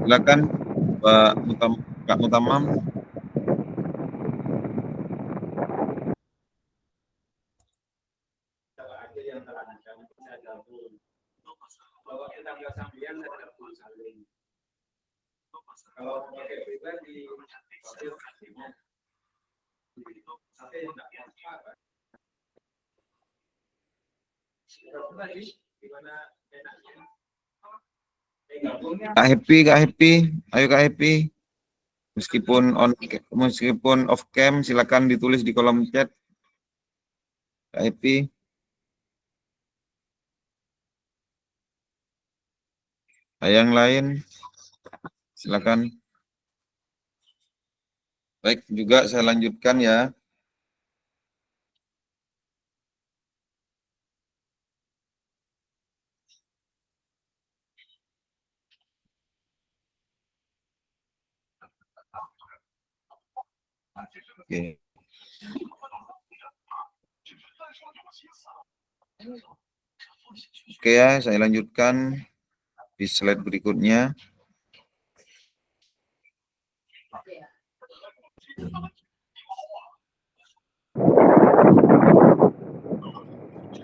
Silakan Kak Mutamam. Kak Happy, Ayo Kak Happy. Meskipun off cam, silakan ditulis di kolom chat. Kak Happy. Yang lain, silakan. Baik, juga saya lanjutkan ya. Oke. Oke ya, saya lanjutkan di slide berikutnya.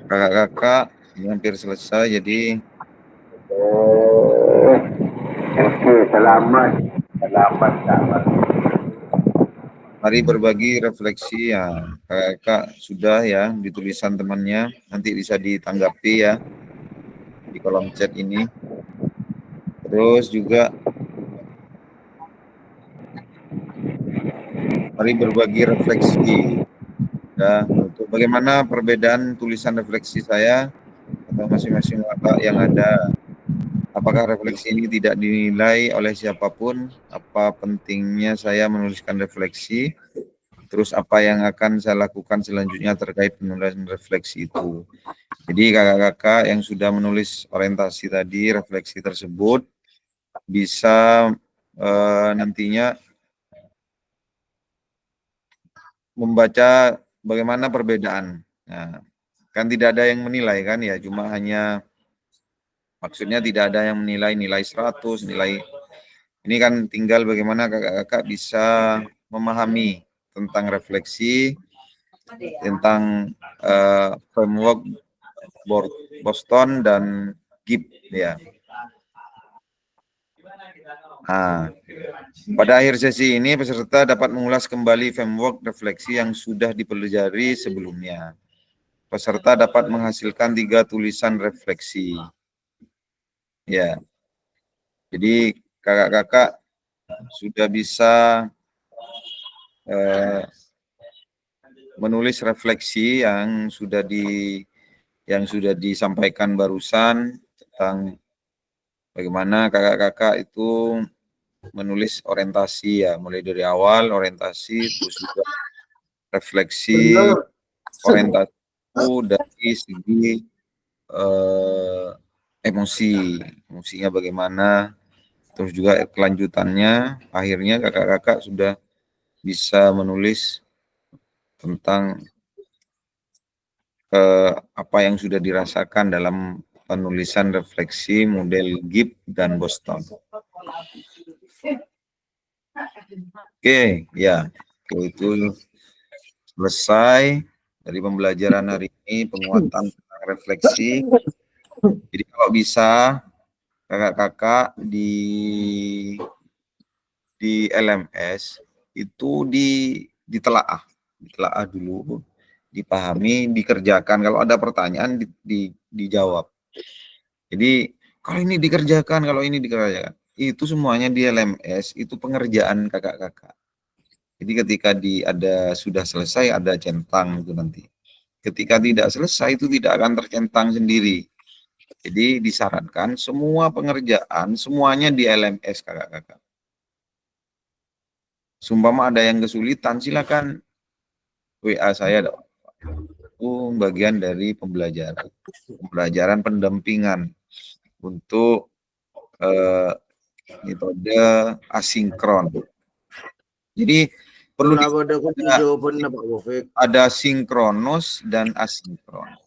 Kakak-kakak, ini hampir selesai, jadi selamat. Mari berbagi refleksi ya, kakak sudah ya di tulisan temannya, nanti bisa ditanggapi ya di kolom chat ini. Terus juga mari berbagi refleksi ya, untuk bagaimana perbedaan tulisan refleksi saya atau masing-masing kakak yang ada. Apakah refleksi ini tidak dinilai oleh siapapun? Apa pentingnya saya menuliskan refleksi? Terus apa yang akan saya lakukan selanjutnya terkait penulisan refleksi itu? Jadi kakak-kakak yang sudah menulis orientasi tadi, refleksi tersebut bisa nantinya membaca bagaimana perbedaan. Nah, kan tidak ada yang menilai kan ya, cuma hanya maksudnya tidak ada yang menilai nilai 100, nilai ini kan tinggal bagaimana kakak-kakak bisa memahami tentang refleksi, tentang framework Boston dan Gibb ya. Nah, pada akhir sesi ini peserta dapat mengulas kembali framework refleksi yang sudah dipelajari sebelumnya. Peserta dapat menghasilkan 3 tulisan refleksi. Ya. Jadi kakak-kakak sudah bisa menulis refleksi yang sudah disampaikan barusan tentang bagaimana kakak-kakak itu menulis orientasi ya, mulai dari awal orientasi, terus juga refleksi orientasi itu dari segi emosinya bagaimana, terus juga kelanjutannya, akhirnya kakak-kakak sudah bisa menulis tentang apa yang sudah dirasakan dalam penulisan refleksi model Gibb dan Boston. Oke, ya, itu selesai dari pembelajaran hari ini, penguatan tentang refleksi. Jadi kalau bisa kakak-kakak di LMS itu ditelaah dulu, dipahami, dikerjakan. Kalau ada pertanyaan dijawab. Jadi kalau ini dikerjakan, itu semuanya di LMS itu pengerjaan kakak-kakak. Jadi ketika sudah selesai ada centang itu nanti. Ketika tidak selesai itu tidak akan tercentang sendiri. Jadi disarankan semua pengerjaan semuanya di LMS kakak-kakak. Sumpama ada yang kesulitan silakan WA saya dong. Itu bagian dari pembelajaran pendampingan untuk metode asinkron. Jadi perlu ada sinkronus dan asinkron.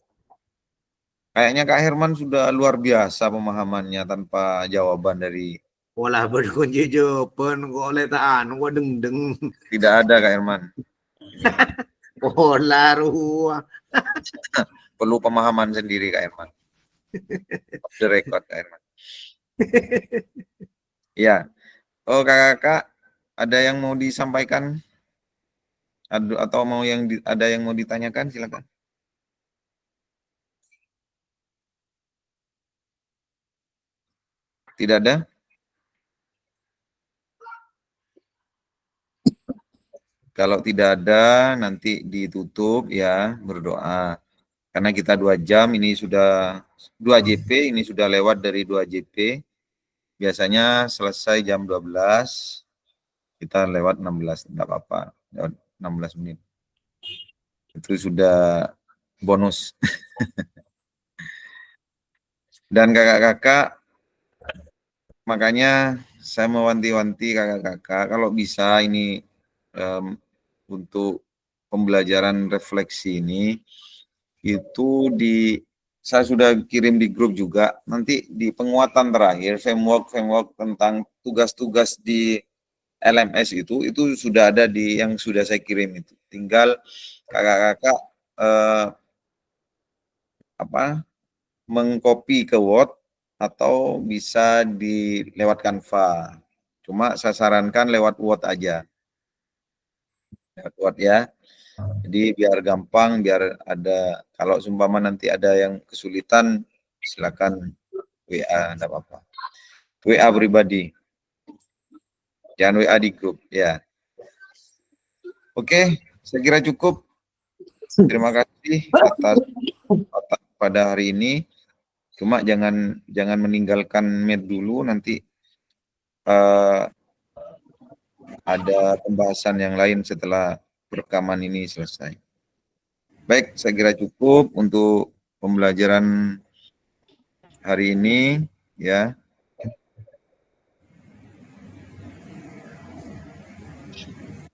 Kayaknya Kak Herman sudah luar biasa pemahamannya tanpa jawaban dari Olah berkunci jawaban kok oleh taan gua deng. Tidak ada Kak Herman. Olah ruang. Perlu pemahaman sendiri Kak Herman. Off the record Kak Herman. Ya. Oh kakak-kakak, ada yang mau disampaikan? Atau ada yang mau ditanyakan? Silakan. Tidak ada? Kalau tidak ada, nanti ditutup ya, berdoa. Karena kita 2 jam, ini sudah 2 JP, ini sudah lewat dari 2 JP. Biasanya selesai jam 12, kita lewat 16, tidak apa-apa, lewat 16 menit. Itu sudah bonus. Dan kakak-kakak, makanya saya mewanti-wanti kakak-kakak, kalau bisa ini untuk pembelajaran refleksi ini, itu saya sudah kirim di grup juga, nanti di penguatan terakhir, framework tentang tugas-tugas di LMS itu sudah ada yang sudah saya kirim itu. Tinggal kakak-kakak mengcopy ke Word atau bisa lewat Canva. Cuma saya sarankan lewat Word aja. Lewat Word ya. Jadi biar gampang, biar ada, kalau seumpama nanti ada yang kesulitan, silakan WA, enggak apa-apa. WA pribadi. Jangan WA di grup, ya. Oke, saya kira cukup. Terima kasih atas pada hari ini. Cuma jangan meninggalkan Meet dulu, nanti ada pembahasan yang lain setelah rekaman ini selesai. Baik, saya kira cukup untuk pembelajaran hari ini, ya.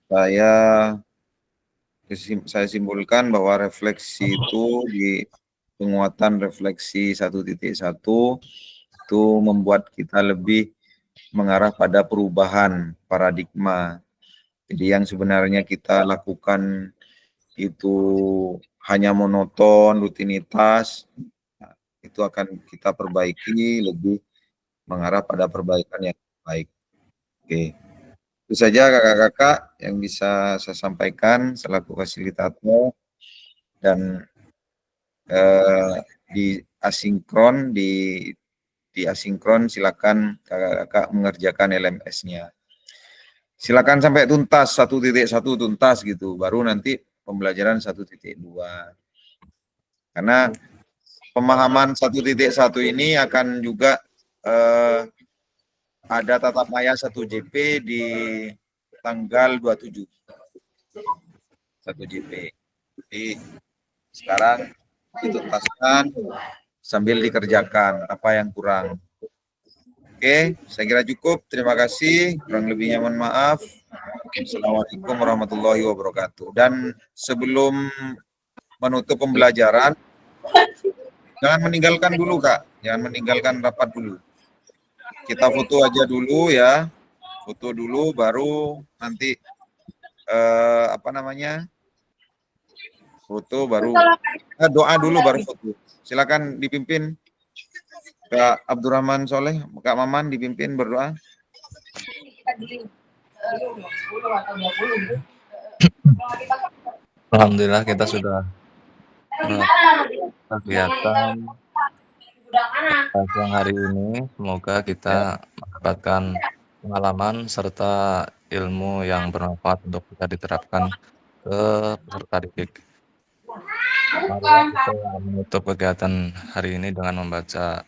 Saya simpulkan bahwa refleksi itu di penguatan refleksi 1.1 itu membuat kita lebih mengarah pada perubahan paradigma. Jadi yang sebenarnya kita lakukan itu hanya monoton, rutinitas, itu akan kita perbaiki, lebih mengarah pada perbaikan yang baik. Oke. Itu saja kakak-kakak yang bisa saya sampaikan selaku fasilitator, dan di asinkron silakan kakak-kakak mengerjakan LMS-nya. Silakan sampai tuntas 1.1 tuntas gitu, baru nanti pembelajaran 1.2. Karena pemahaman 1.1 ini akan juga ada tatap maya 1 JP di tanggal 27. 1 JP. Jadi sekarang dituntaskan sambil dikerjakan apa yang kurang. Oke, saya kira cukup. Terima kasih. Kurang lebihnya mohon maaf. Assalamualaikum warahmatullahi wabarakatuh. Dan sebelum menutup pembelajaran, jangan meninggalkan dulu, Kak. Jangan meninggalkan rapat dulu. Kita foto aja dulu ya. Foto dulu baru nanti foto baru doa dulu baru foto. Silakan dipimpin Kak Abdurrahman Soleh, Kak Maman dipimpin berdoa. Alhamdulillah kita sudah kegiatan siang hari ini. Semoga kita mendapatkan pengalaman serta ilmu yang bermanfaat untuk kita diterapkan ke peserta didik. Mari kita menutup kegiatan hari ini dengan membaca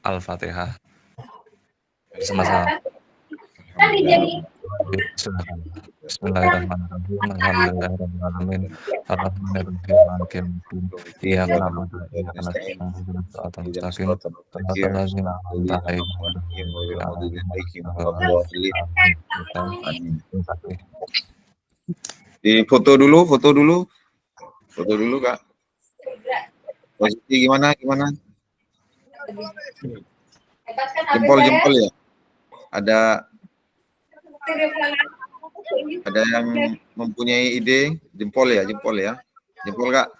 Al-Fatihah bersama-sama. Bismillahirrahmanirrahim. Alhamdulillahirrahmanirrahim. Ar-Rahmanirrahim. Maliki yaumiddin. Iyyaka na'budu wa iyyaka nasta'in. Ihdinas siratal mustaqim. Shiratal ladzina an'amta 'alaihim. Di foto dulu Kak. Posisi gimana? Jempol ya. Ada yang mempunyai ide? Jempol ya. Jempol Kak.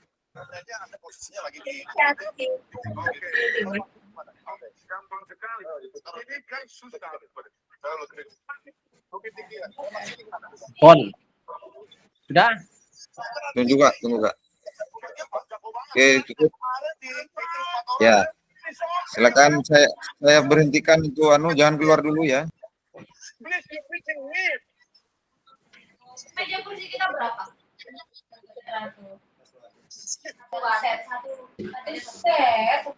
Pon. Sudah? Tunggu Kak. Oke, cukup. Ya. Silakan saya berhentikan itu jangan keluar dulu ya. Meja kursi kita berapa? 100. Satu set.